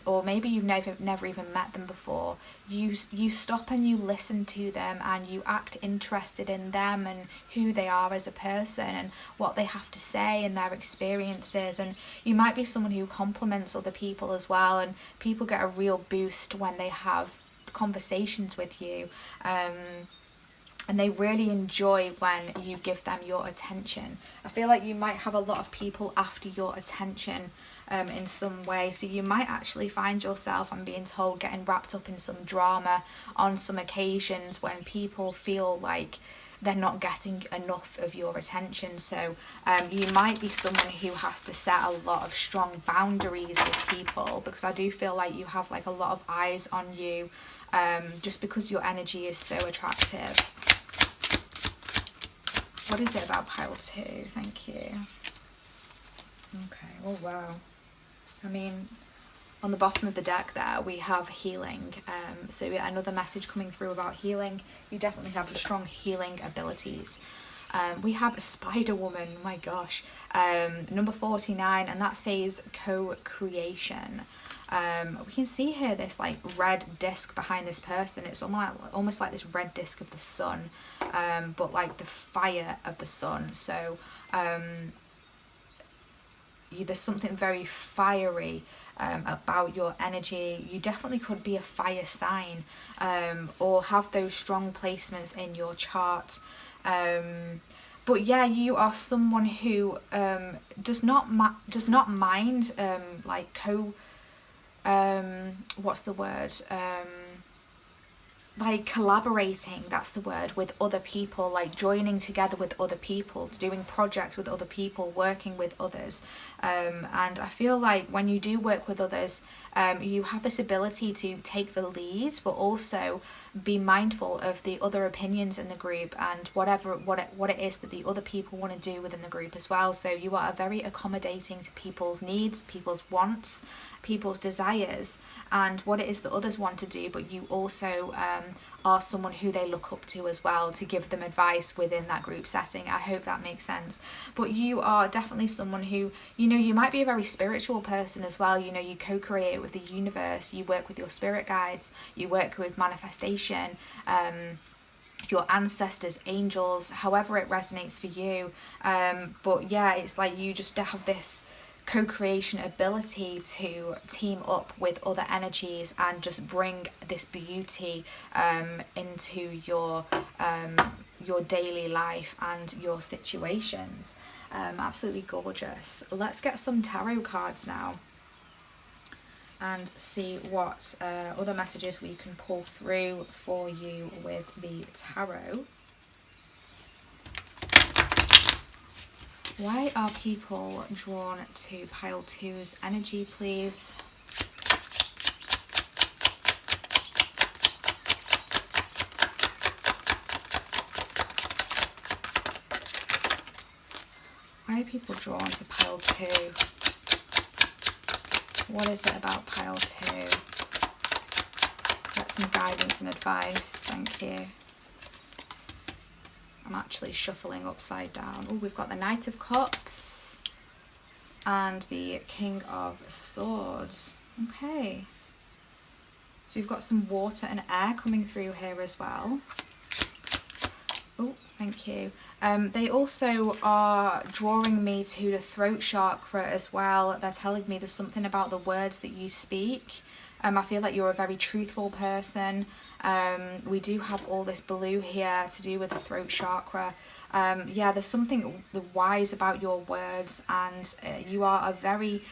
or maybe you've never even met them before, you stop and you listen to them and you act interested in them and who they are as a person and what they have to say and their experiences. And you might be someone who compliments other people as well, and people get a real boost when they have conversations with you, and they really enjoy when you give them your attention. I feel like you might have a lot of people after your attention in some way, so you might actually find yourself, I'm being told, getting wrapped up in some drama on some occasions when people feel like they're not getting enough of your attention. So you might be someone who has to set a lot of strong boundaries with people, because I do feel like you have like a lot of eyes on you, just because your energy is so attractive. What is it about pile 2? Thank you. Okay, oh wow. I mean, on the bottom of the deck there we have healing, so yeah, another message coming through about healing. You definitely have strong healing abilities. We have Spider Woman, my gosh, number 49, and that says co-creation. We can see here this like red disc behind this person. It's almost like this red disc of the sun, but like the fire of the sun. So there's something very fiery about your energy. You definitely could be a fire sign, or have those strong placements in your chart. But yeah, you are someone who does not mind like what's the word, like collaborating, that's the word, with other people, like joining together with other people, doing projects with other people, working with others. And I feel like when you do work with others, you have this ability to take the lead, but also be mindful of the other opinions in the group and what it is that the other people want to do within the group as well. So you are very accommodating to people's needs, people's wants, people's desires, and what it is that others want to do, but you also are someone who they look up to as well to give them advice within that group setting. I hope that makes sense. But you are definitely someone who, you might be a very spiritual person as well. You co-create with the universe, you work with your spirit guides, you work with manifestation, your ancestors, angels, however it resonates for you. But yeah, it's like you just have this co-creation ability to team up with other energies and just bring this beauty into your daily life and your situations. Absolutely gorgeous. Let's get some tarot cards now and see what other messages we can pull through for you with the tarot. Why are people drawn to pile 2's energy, please? Why are people drawn to pile 2? What is it about pile 2? Get some guidance and advice, thank you. I'm actually shuffling upside down. Oh, we've got the Knight of Cups and the King of Swords. Okay. So we've got some water and air coming through here as well. Oh, thank you. They also are drawing me to the throat chakra as well. They're telling me there's something about the words that you speak. I feel like you're a very truthful person. We do have all this blue here to do with the throat chakra. Yeah, there's something wise about your words, and you are a very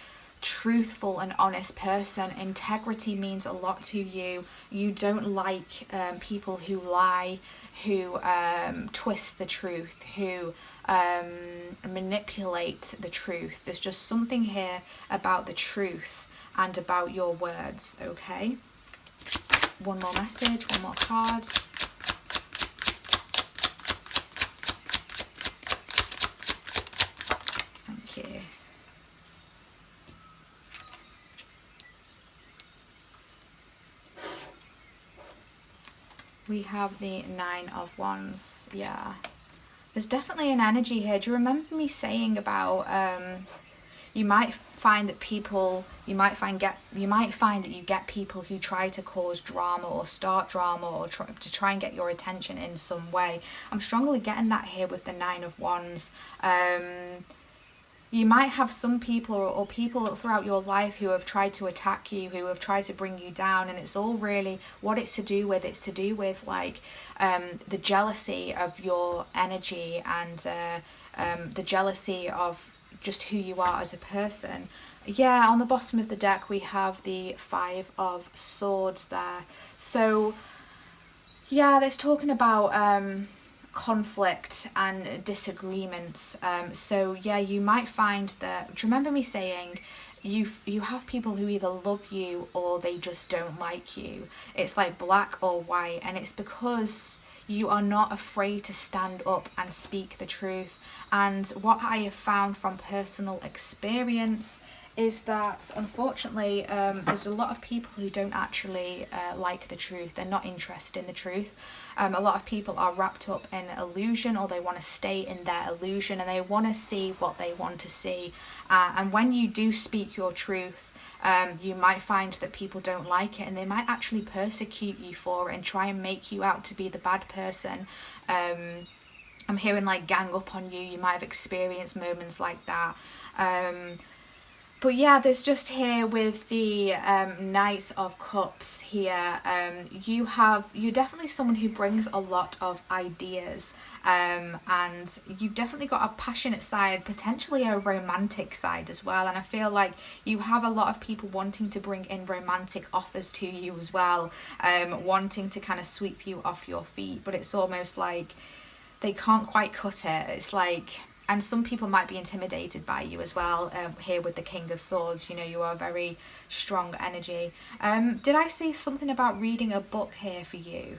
truthful and honest person. Integrity means a lot to you. You don't like people who lie, who twist the truth, who manipulate the truth. There's just something here about the truth and about your words, okay? One more message, one more card. Thank you. We have the 9 of Wands. Yeah, there's definitely an energy here. Do you remember me saying about you might find that you get people who try to cause drama or start drama or try and get your attention in some way. I'm strongly getting that here with the 9 of Wands. You might have some people or people throughout your life who have tried to attack you, who have tried to bring you down, and it's all really what it's to do with. It's to do with like the jealousy of your energy and the jealousy of just who you are as a person. Yeah, on the bottom of the deck we have the 5 of Swords there. So yeah, that's talking about conflict and disagreements. So yeah, you might find that, do you remember me saying you have people who either love you or they just don't like you? It's like black or white, and it's because you are not afraid to stand up and speak the truth. And what I have found from personal experience is that unfortunately there's a lot of people who don't actually like the truth. They're not interested in the truth. A lot of people are wrapped up in illusion, or they want to stay in their illusion, and they want to see what they want to see. And when you do speak your truth, you might find that people don't like it, and they might actually persecute you for it and try and make you out to be the bad person. I'm hearing like gang up on you. You might have experienced moments like that. But yeah, there's just here with the Knight of Cups here, you're definitely someone who brings a lot of ideas, and you've definitely got a passionate side, potentially a romantic side as well. And I feel like you have a lot of people wanting to bring in romantic offers to you as well, wanting to kind of sweep you off your feet, but it's almost like they can't quite cut it. It's like, and some people might be intimidated by you as well, here with the King of Swords. You know, you are very strong energy. Did I say something about reading a book here for you?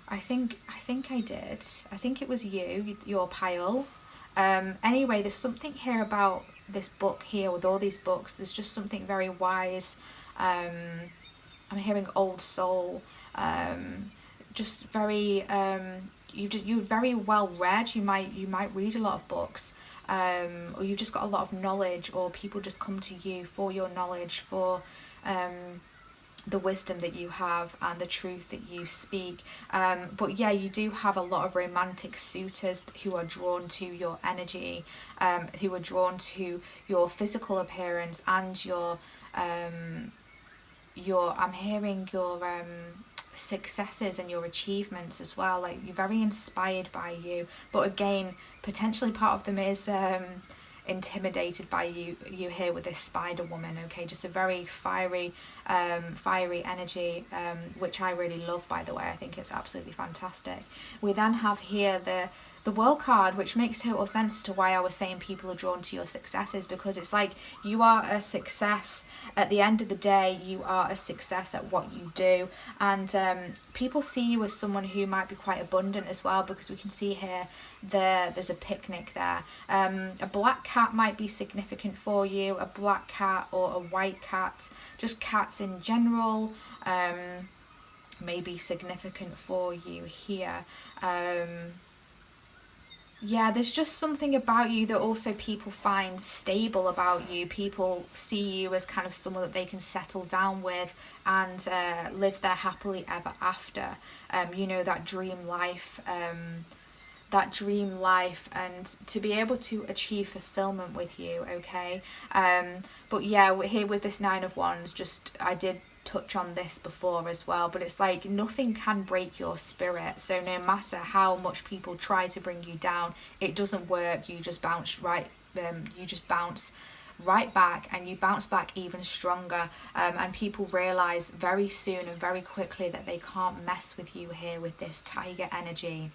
I think I did. I think it was your pile. Anyway, there's something here about this book here with all these books. There's just something very wise. I'm hearing old soul. Just very... you're very well read. You might read a lot of books, or you've just got a lot of knowledge, or people just come to you for your knowledge, for the wisdom that you have and the truth that you speak. But yeah, you do have a lot of romantic suitors who are drawn to your energy, who are drawn to your physical appearance and your I'm hearing your successes and your achievements as well. Like, you're very inspired by you, but again, potentially part of them is intimidated by you here with this spider woman. Okay, just a very fiery energy, which I really love, by the way. I think it's absolutely fantastic. We then have here the World card, which makes total sense to why I was saying people are drawn to your successes, because it's like you are a success. At the end of the day, you are a success at what you do, and people see you as someone who might be quite abundant as well, because we can see here there's a picnic there. A black cat might be significant for you, a black cat or a white cat, just cats in general may be significant for you here. Yeah, there's just something about you that also people find stable about you. People see you as kind of someone that they can settle down with and live there happily ever after. You know, that dream life, and to be able to achieve fulfillment with you, okay? But yeah, we're here with this Nine of Wands. I did touch on this before as well, but it's like nothing can break your spirit. So no matter how much people try to bring you down, it doesn't work. You just bounce right back, and you bounce back even stronger, and people realize very soon and very quickly that they can't mess with you here with this tiger energy.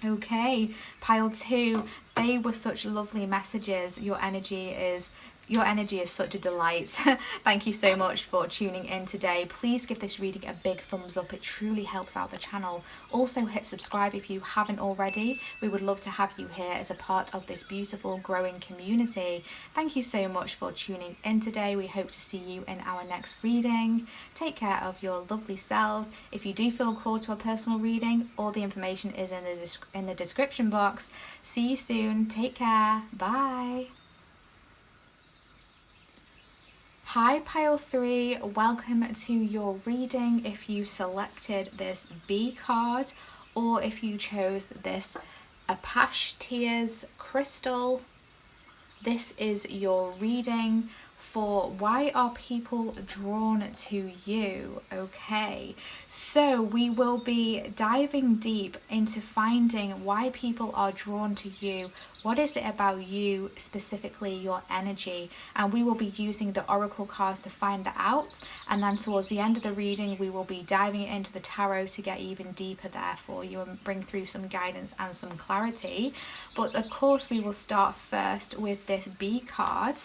Okay, pile 2, they were such lovely messages. Your energy is such a delight. Thank you so much for tuning in today. Please give this reading a big thumbs up. It truly helps out the channel. Also hit subscribe if you haven't already. We would love to have you here as a part of this beautiful growing community. Thank you so much for tuning in today. We hope to see you in our next reading. Take care of your lovely selves. If you do feel called to a personal reading, all the information is in the description box. See you soon. Take care. Bye. Hi pile 3, welcome to your reading. If you selected this B card, or if you chose this Apache Tears crystal, this is your reading for why are people drawn to you. Okay, so we will be diving deep into finding why people are drawn to you. What is it about you, specifically your energy? And we will be using the oracle cards to find that out, and then towards the end of the reading we will be diving into the tarot to get even deeper there for you and bring through some guidance and some clarity. But of course we will start first with this B card.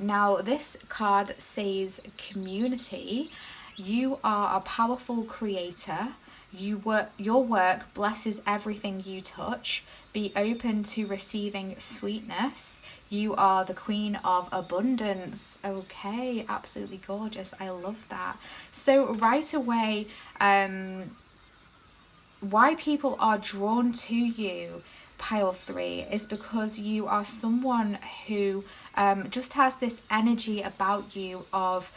Now this card says community. You are a powerful creator. your work blesses everything you touch. Be open to receiving sweetness. You are the queen of abundance. Okay, absolutely gorgeous. I love that. So right away, why people are drawn to you, pile 3, is because you are someone who just has this energy about you of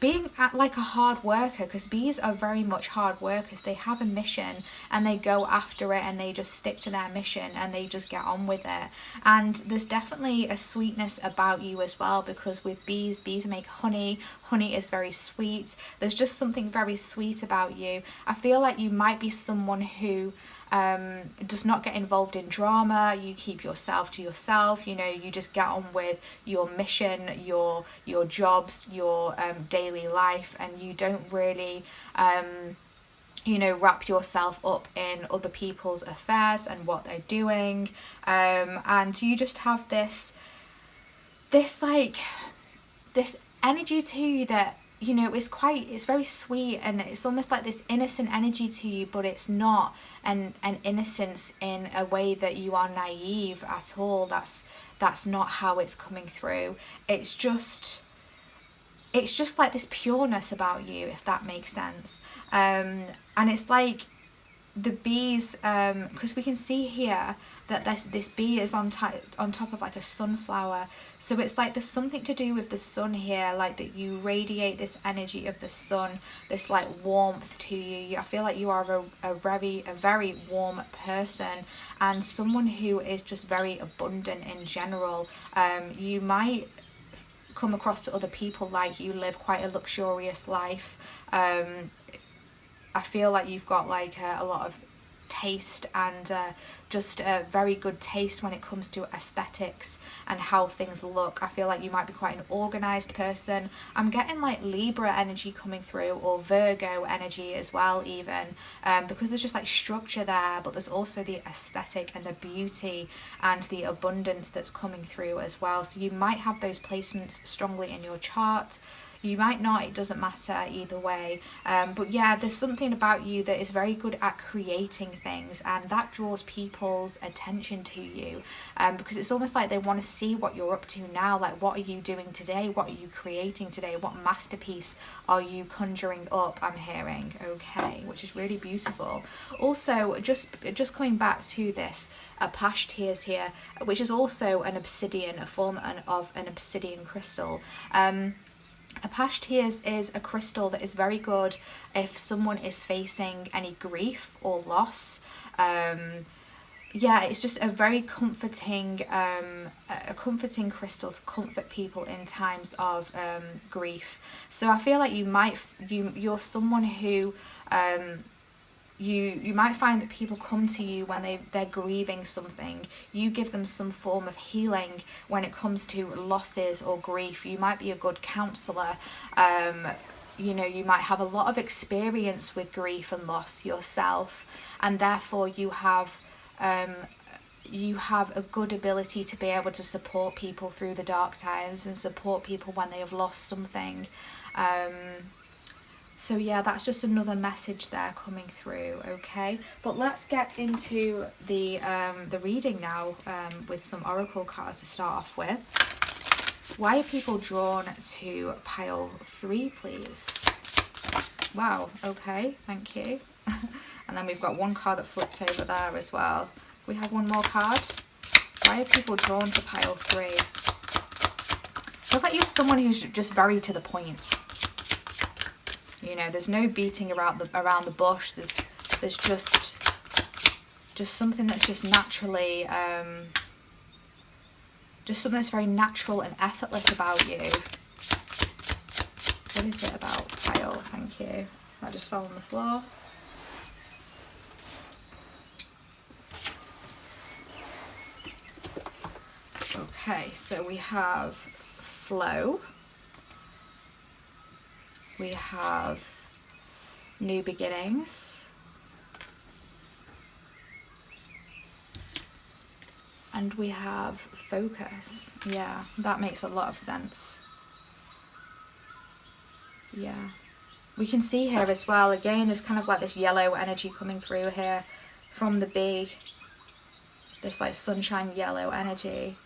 being like a hard worker, because bees are very much hard workers. They have a mission and they go after it and they just stick to their mission and they just get on with it. And there's definitely a sweetness about you as well, because with bees make honey. Honey is very sweet. There's just something very sweet about you. I feel like you might be someone who does not get involved in drama. You keep yourself to yourself. You know, you just get on with your mission, your jobs, your daily life, and you don't really wrap yourself up in other people's affairs and what they're doing, and you just have this energy to you that, you know, it's very sweet, and it's almost like this innocent energy to you, but it's not an innocence in a way that you are naive at all. That's not how it's coming through. It's just like this pureness about you, if that makes sense. And it's like the bees, because we can see here that this bee is on top of like a sunflower, so it's like there's something to do with the sun here, like that you radiate this energy of the sun, this like warmth to you. I feel like you are a very warm person, and someone who is just very abundant in general. You might come across to other people like you live quite a luxurious life. I feel like you've got like a lot of taste and just a very good taste when it comes to aesthetics and how things look. I feel like you might be quite an organized person. I'm getting like Libra energy coming through, or Virgo energy as well even, because there's just like structure there, but there's also the aesthetic and the beauty and the abundance that's coming through as well. So you might have those placements strongly in your chart. You might not, it doesn't matter either way. But yeah, there's something about you that is very good at creating things, and that draws people's attention to you, because it's almost like they want to see what you're up to now. Like, what are you doing today? What are you creating today? What masterpiece are you conjuring up? I'm hearing, okay, which is really beautiful. Also, just coming back to this Apache tears here, which is also an obsidian, a form of an obsidian crystal. Apache tears is a crystal that is very good if someone is facing any grief or loss. Yeah, it's just a very comforting, crystal to comfort people in times of grief. So I feel like you're someone who you might find that people come to you when they're grieving something. You give them some form of healing when it comes to losses or grief. You might be a good counsellor. You know, you might have a lot of experience with grief and loss yourself, and therefore you have a good ability to be able to support people through the dark times and support people when they have lost something. So yeah, that's just another message there coming through, okay? But let's get into the reading now, with some oracle cards to start off with. Why are people drawn to pile 3, please? Wow, okay, thank you. And then we've got one card that flipped over there as well. We have one more card. Why are people drawn to pile 3? I feel like you're someone who's just very to the point. You know, there's no beating around the bush. There's just something that's just naturally, just something that's very natural and effortless about you. What is it about pile? Thank you. That just fell on the floor. Okay, so we have flow. We have new beginnings. And we have focus. Yeah, that makes a lot of sense. Yeah. we can see here as well, again, there's kind of like this yellow energy coming through here from the bee. This like sunshine yellow energy.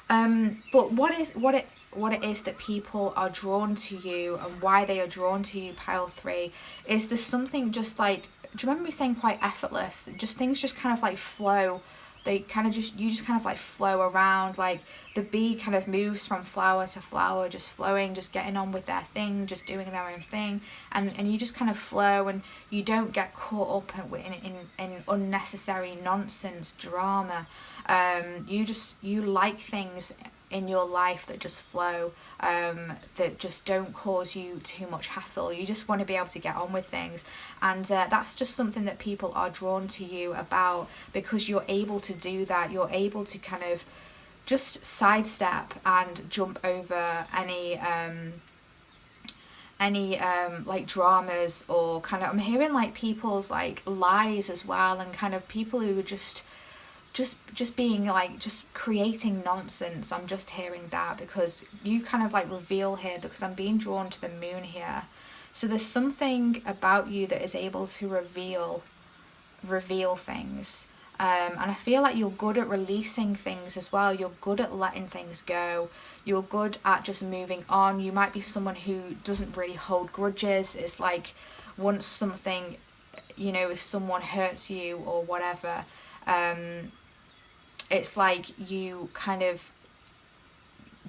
But what it is that people are drawn to you, and why they are drawn to you, pile 3, is there's something just like, do you remember me saying quite effortless? Just things just kind of like flow. They kind of just, you just kind of like flow around, like the bee kind of moves from flower to flower, just flowing, just getting on with their thing, just doing their own thing, and you just kind of flow, and you don't get caught up in unnecessary nonsense drama. You like things in your life that just flow, that just don't cause you too much hassle. You just want to be able to get on with things, and that's just something that people are drawn to you about, because you're able to do that. You're able to kind of just sidestep and jump over any like dramas, or kind of, I'm hearing like people's like lies as well, and kind of people who are just being like, just creating nonsense. I'm just hearing that, because you kind of like reveal here, because I'm being drawn to the moon here. So there's something about you that is able to reveal things. And I feel like you're good at releasing things as well. You're good at letting things go. You're good at just moving on. You might be someone who doesn't really hold grudges. It's like, once something, you know, if someone hurts you or whatever, it's like you kind of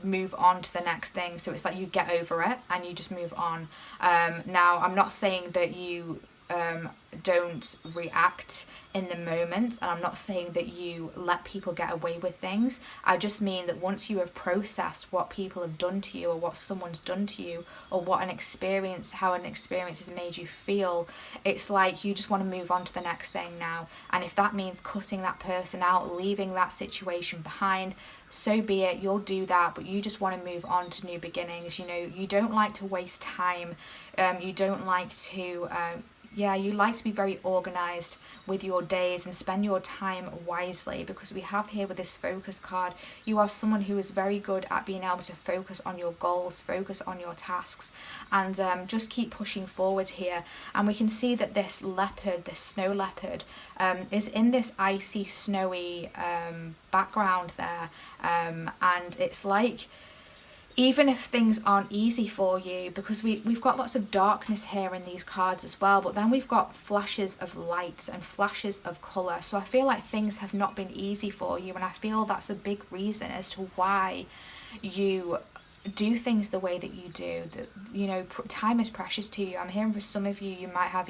move on to the next thing. So it's like you get over it and you just move on. Now, I'm not saying that you don't react in the moment, and I'm not saying that you let people get away with things. I just mean that once you have processed what people have done to you, or what someone's done to you, or what how an experience has made you feel, it's like you just want to move on to the next thing now. And if that means cutting that person out, leaving that situation behind, so be it. You'll do that, but you just want to move on to new beginnings. You know, you don't like to waste time. You don't like to you like to be very organized with your days and spend your time wisely, because we have here with this focus card, you are someone who is very good at being able to focus on your goals, focus on your tasks, and just keep pushing forward here. And we can see that this leopard, this snow leopard, is in this icy, snowy background there, and it's like, even if things aren't easy for you, because we've got lots of darkness here in these cards as well, but then we've got flashes of light and flashes of colour. So I feel like things have not been easy for you, and I feel that's a big reason as to why you do things the way that you do. That, you know, time is precious to you. I'm hearing for some of you, you might have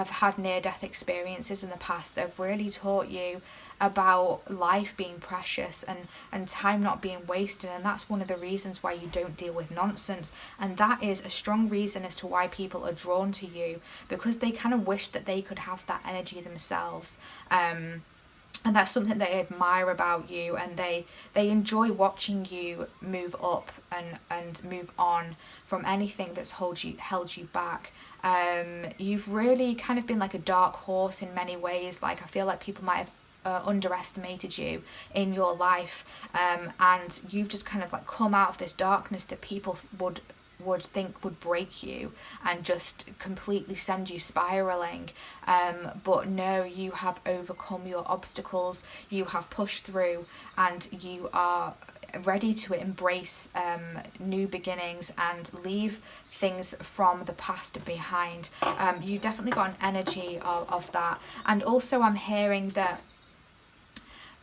had near-death experiences in the past that have really taught you about life being precious and time not being wasted, and that's one of the reasons why you don't deal with nonsense. And that is a strong reason as to why people are drawn to you, because they kind of wish that they could have that energy themselves. And that's something they admire about you, and they enjoy watching you move up and move on from anything that's held you back. You've really kind of been like a dark horse in many ways. Like, I feel like people might have underestimated you in your life, and you've just kind of like come out of this darkness that people would think would break you and just completely send you spiraling, but no, you have overcome your obstacles, you have pushed through, and you are ready to embrace new beginnings and leave things from the past behind. You definitely got an energy of that. And also I'm hearing that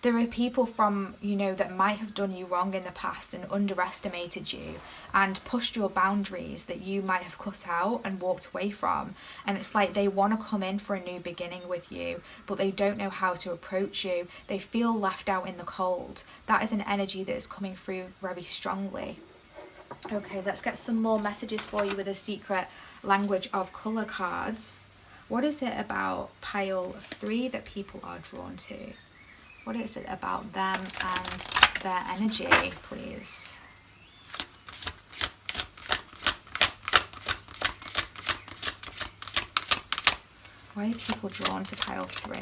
there are people from, you know, that might have done you wrong in the past and underestimated you and pushed your boundaries that you might have cut out and walked away from. And it's like they want to come in for a new beginning with you, but they don't know how to approach you. They feel left out in the cold. That is an energy that is coming through very strongly. Okay, let's get some more messages for you with a secret language of colour cards. What is it about pile 3 that people are drawn to? What is it about them and their energy, please? Why are people drawn to pile 3?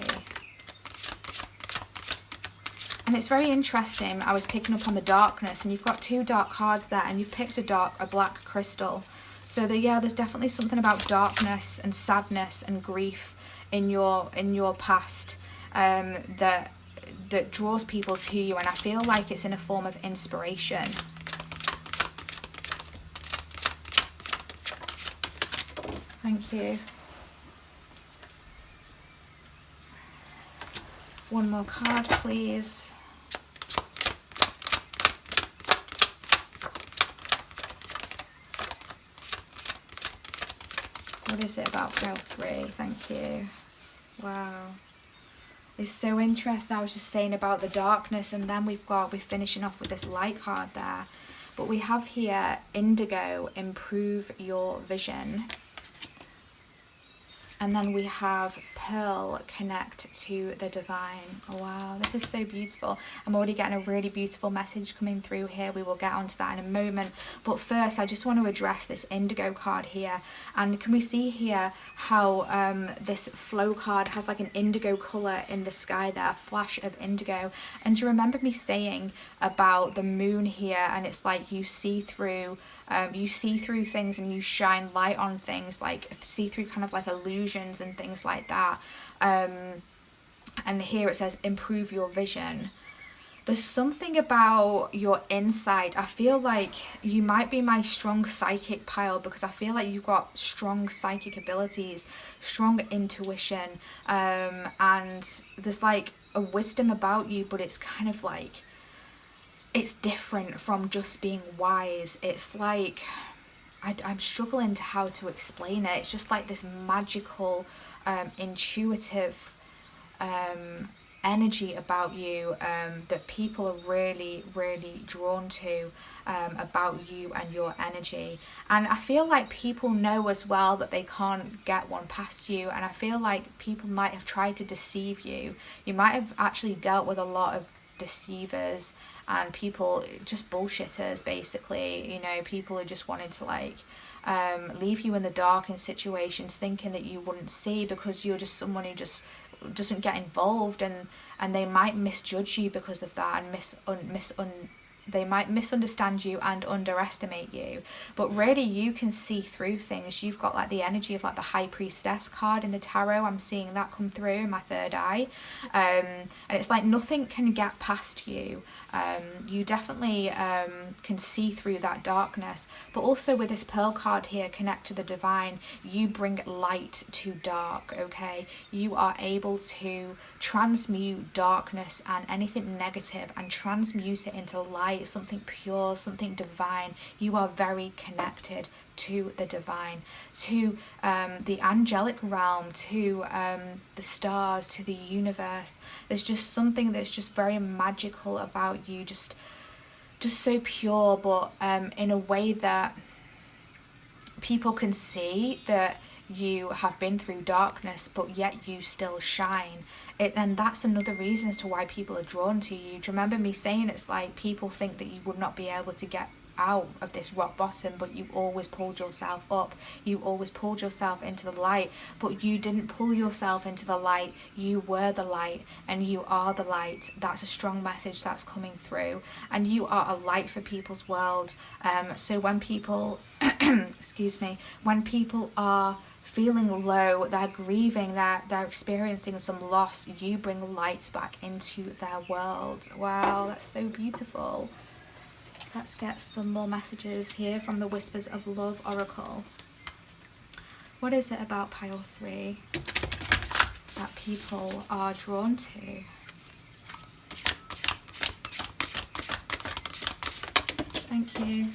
And it's very interesting. I was picking up on the darkness, and you've got 2 dark cards there, and you've picked a black crystal. So there's definitely something about darkness and sadness and grief in your past that draws people to you, and I feel like it's in a form of inspiration. Thank you. One more card, please. What is it about Pile 3? Thank you. Wow. It's so interesting. I was just saying about the darkness, and then we're finishing off with this light card there. But we have here Indigo, improve your vision. And then we have Pearl, connect to the divine. Oh, wow, this is so beautiful. I'm already getting a really beautiful message coming through here. We will get onto that in a moment. But first, I just want to address this Indigo card here. And can we see here how this flow card has like an indigo colour in the sky there, a flash of indigo. And do you remember me saying about the moon here, and it's like you see through things and you shine light on things, like see through kind of like illusions and things like that. And here it says improve your vision. There's something about your insight. I feel like you might be my strong psychic pile, because I feel like you've got strong psychic abilities, strong intuition, and there's like a wisdom about you, but it's kind of like, it's different from just being wise. It's like, I'm struggling to how to explain it. It's just like this magical, intuitive energy about you that people are really, really drawn to about you and your energy. And I feel like people know as well that they can't get one past you, and I feel like people might have tried to deceive you. You might have actually dealt with a lot of deceivers and people, just bullshitters basically, you know, people who just wanted to like leave you in the dark in situations, thinking that you wouldn't see because you're just someone who just doesn't get involved, and they might misjudge you because of that, and they might misunderstand you and underestimate you. But really, you can see through things. You've got like the energy of like the High Priestess card in the tarot. I'm seeing that come through in my third eye. And it's like nothing can get past you. You definitely can see through that darkness. But also with this Pearl card here, connect to the divine, you bring light to dark, okay? You are able to transmute darkness and anything negative and transmute it into light, something pure, something divine. You are very connected to the divine, to the angelic realm, to the stars, to the universe. There's just something that's just very magical about you, just so pure, but in a way that people can see that you have been through darkness, but yet you still shine. And that's another reason as to why people are drawn to you. Do you remember me saying it's like people think that you would not be able to get out of this rock bottom, but you always pulled yourself up. You always pulled yourself into the light, but you didn't pull yourself into the light. You were the light, and you are the light. That's a strong message that's coming through, and you are a light for people's world. So when people excuse me, when people are feeling low, they're grieving, they're experiencing some loss, you bring light back into their world. Wow, that's so beautiful. Let's get some more messages here from the Whispers of Love Oracle. What is it about pile 3 that people are drawn to? Thank you.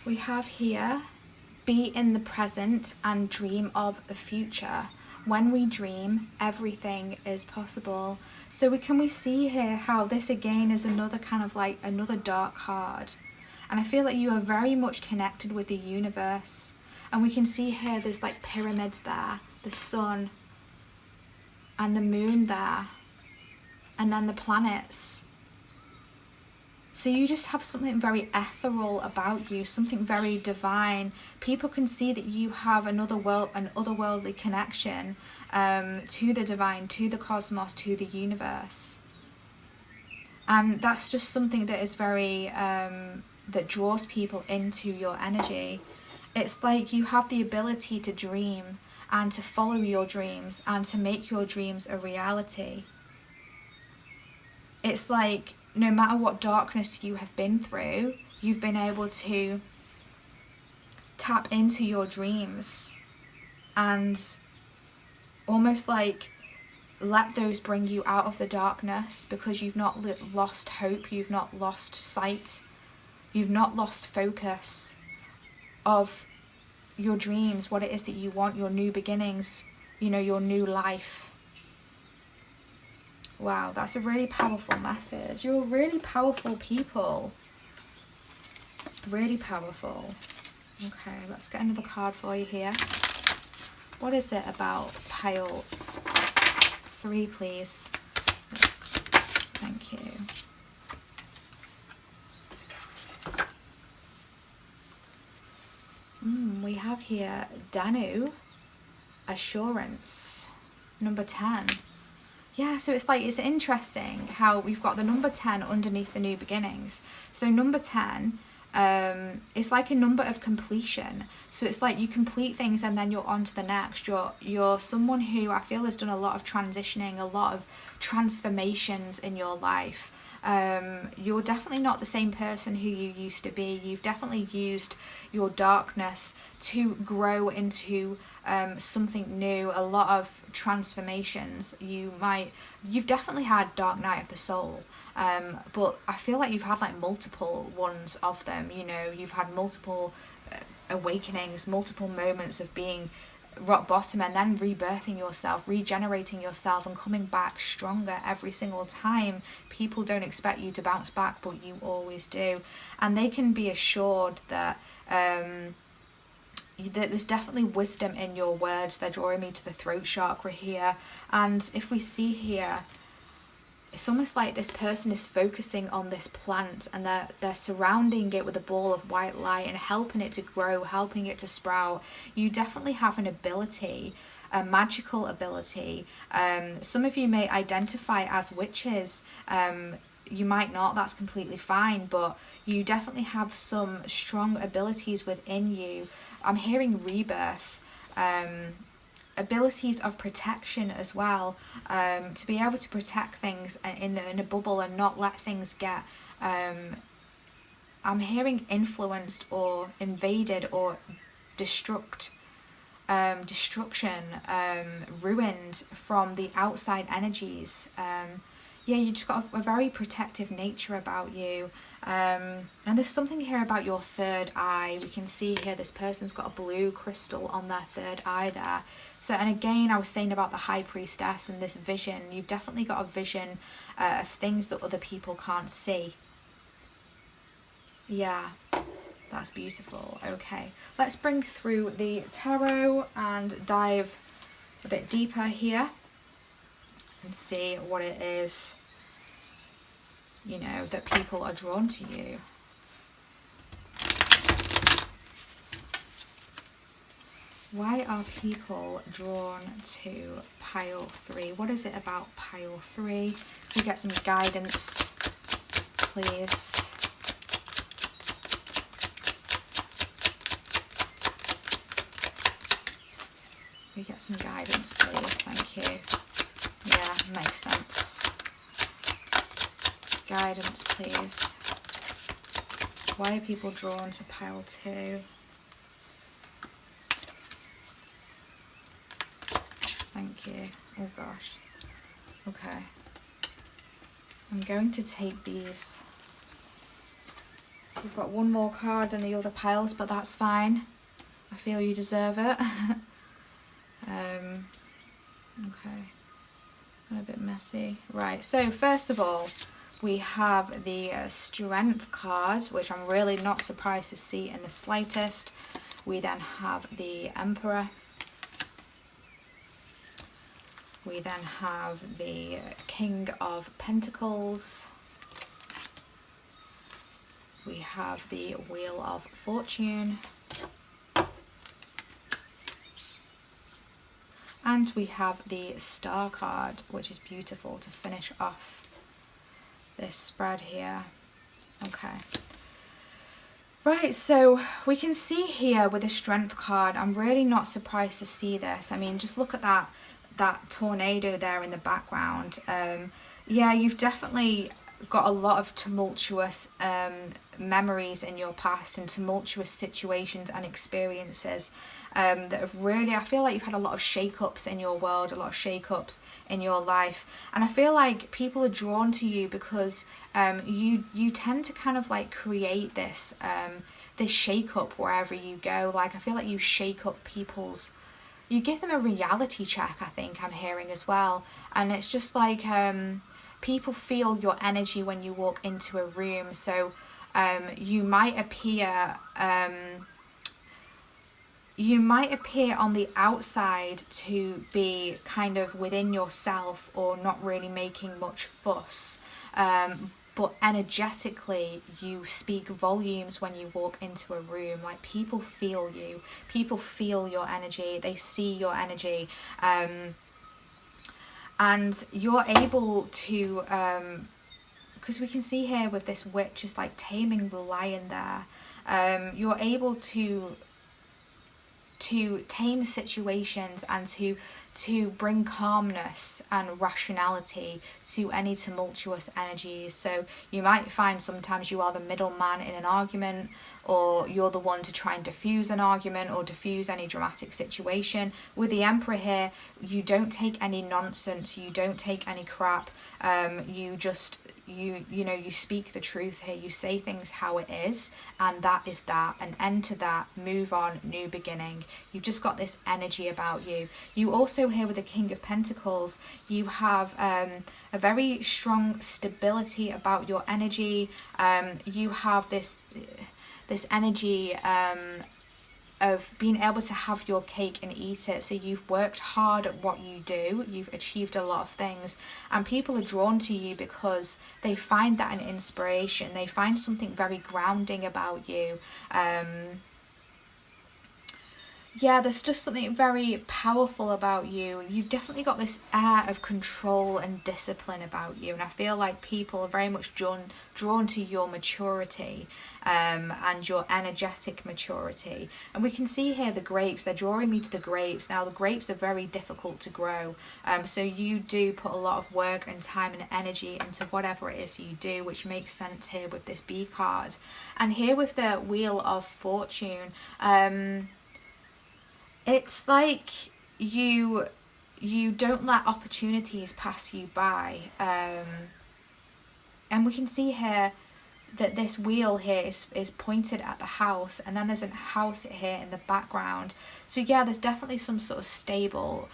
We have here, be in the present and dream of the future. When we dream, everything is possible. So can we see here how this again is another kind of like another dark card. And I feel that you are very much connected with the universe. And we can see here there's like pyramids there, the sun and the moon there, and then the planets. So you just have something very ethereal about you, something very divine. People can see that you have another world, an otherworldly connection to the divine, to the cosmos, to the universe. And that's just something that is very that draws people into your energy. It's like you have the ability to dream and to follow your dreams and to make your dreams a reality. It's like no matter what darkness you have been through, you've been able to tap into your dreams and almost like let those bring you out of the darkness, because you've not lost hope, you've not lost sight, you've not lost focus of your dreams, what it is that you want, your new beginnings, you know, your new life. Wow, that's a really powerful message. You're really powerful people. Really powerful. Okay, let's get another card for you here. What is it about pile 3, please? Thank you. We have here Danu, assurance, number 10. Yeah, so it's like, it's interesting how we've got the number 10 underneath the new beginnings. So number 10, it's like a number of completion. So it's like you complete things and then you're on to the next. You're someone who I feel has done a lot of transitioning, a lot of transformations in your life. You're definitely not the same person who you used to be. You've definitely used your darkness to grow into something new, a lot of transformations. You've definitely had dark night of the soul, but I feel like you've had like multiple ones of them. You know, you've had multiple awakenings, multiple moments of being rock bottom and then rebirthing yourself, regenerating yourself and coming back stronger every single time. People don't expect you to bounce back, but you always do. And they can be assured that there's definitely wisdom in your words. They're drawing me to the throat chakra here. And if we see here, it's almost like this person is focusing on this plant and they're surrounding it with a ball of white light and helping it to grow, helping it to sprout. You definitely have an ability, a magical ability. Some of you may identify as witches. You might not, that's completely fine, but you definitely have some strong abilities within you. I'm hearing rebirth. Abilities of protection as well, to be able to protect things in a bubble and not let things get I'm hearing influenced or invaded or destruction, ruined from the outside energies. Yeah, you just got a very protective nature about you. And there's something here about your third eye. We can see here this person's got a blue crystal on their third eye there. So, and again, I was saying about the high priestess and this vision. You've definitely got a vision of things that other people can't see. Yeah, that's beautiful. Okay, let's bring through the tarot and dive a bit deeper here and see what it is, you know, that people are drawn to you. Why are people drawn to pile 3? What is it about pile 3? Can we get some guidance, please? Can we get some guidance, please? Thank you. Yeah, makes sense. Guidance, please. Why are people drawn to pile 2? Thank you. Oh gosh. Okay. I'm going to take these. We've got one more card than the other piles, but that's fine. I feel you deserve it. Okay. A bit messy. Right, so first of all, we have the Strength card, which I'm really not surprised to see in the slightest. We then have the Emperor. We then have the King of Pentacles. We have the Wheel of Fortune. And we have the Star card, which is beautiful to finish off this spread here. Okay. Right, so we can see here with the Strength card, I'm really not surprised to see this. I mean, just look at that tornado there in the background. Yeah, you've definitely got a lot of tumultuous memories in your past and tumultuous situations and experiences that have really, I feel like you've had a lot of shake-ups in your world, a lot of shake-ups in your life. And I feel like people are drawn to you because you tend to kind of like create this shake-up wherever you go. Like, I feel like you shake up people's, you give them a reality check, I think I'm hearing as well. And it's just like people feel your energy when you walk into a room. So you might appear on the outside to be kind of within yourself or not really making much fuss, but energetically you speak volumes when you walk into a room. Like, people feel you, people feel your energy, they see your energy, and you're able to because we can see here with this witch is like taming the lion there. You're able to tame situations and to bring calmness and rationality to any tumultuous energies. So you might find sometimes you are the middleman in an argument, or you're the one to try and diffuse an argument or diffuse any dramatic situation. With the Emperor here, you don't take any nonsense, you don't take any crap. You just you speak the truth here, you say things how it is, and that is that, an end to that, move on, new beginning. You've just got this energy about you. You also here with the King of Pentacles, you have a very strong stability about your energy. You have this energy of being able to have your cake and eat it. So you've worked hard at what you do, you've achieved a lot of things, and people are drawn to you because they find that an inspiration, they find something very grounding about you. Yeah, there's just something very powerful about you. You've definitely got this air of control and discipline about you, and I feel like people are very much drawn to your maturity and your energetic maturity. And we can see here the grapes, they're drawing me to the grapes. Now, the grapes are very difficult to grow, so you do put a lot of work and time and energy into whatever it is you do, which makes sense here with this B card. And here with the Wheel of Fortune, it's like you don't let opportunities pass you by, and we can see here that this wheel here is pointed at the house, and then there's a house here in the background. So yeah, there's definitely some sort of stable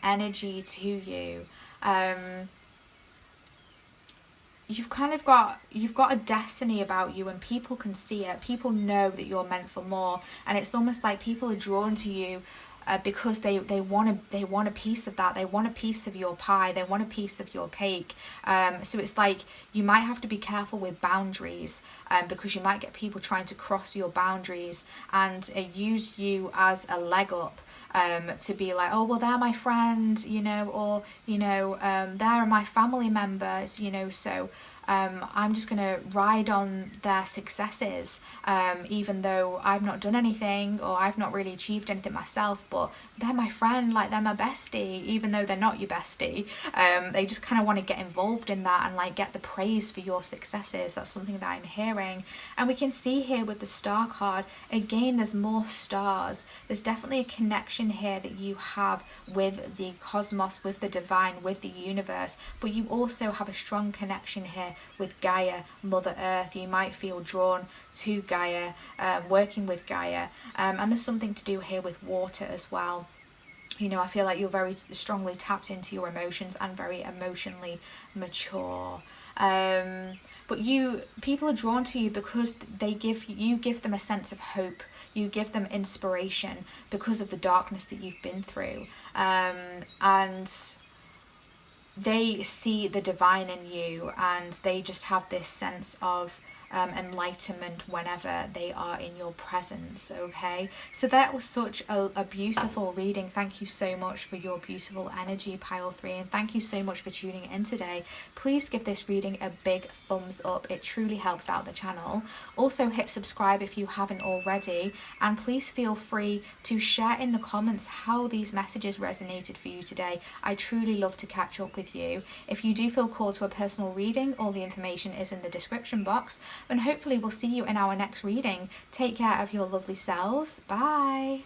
energy to you. You've got a destiny about you, and people can see it. People know that you're meant for more, and it's almost like people are drawn to you because they want a piece of that. They want a piece of your pie. They want a piece of your cake. So it's like you might have to be careful with boundaries, because you might get people trying to cross your boundaries and use you as a leg up. To be like, oh well, they're my friend, or they're my family members, so I'm just gonna ride on their successes, even though I've not done anything or I've not really achieved anything myself, but they're my friend, like they're my bestie, even though they're not your bestie. They just kind of want to get involved in that and like get the praise for your successes. That's something that I'm hearing. And we can see here with the Star card, again, there's more stars. There's definitely a connection here that you have with the cosmos, with the divine, with the universe, but you also have a strong connection here with Gaia, Mother Earth. You might feel drawn to Gaia, working with Gaia, and there's something to do here with water as well. I feel like you're very strongly tapped into your emotions and very emotionally mature. But people are drawn to you because you give them a sense of hope. You give them inspiration because of the darkness that you've been through, and they see the divine in you, and they just have this sense of enlightenment whenever they are in your presence. Okay, so that was such a beautiful reading. Thank you so much for your beautiful energy, pile 3, and thank you so much for tuning in today. Please give this reading a big thumbs up. It truly helps out the channel. Also hit subscribe if you haven't already, and please feel free to share in the comments how these messages resonated for you today. I truly love to catch up with you. If you do feel called to a personal reading, all the information is in the description box, and hopefully we'll see you in our next reading. Take care of your lovely selves. Bye.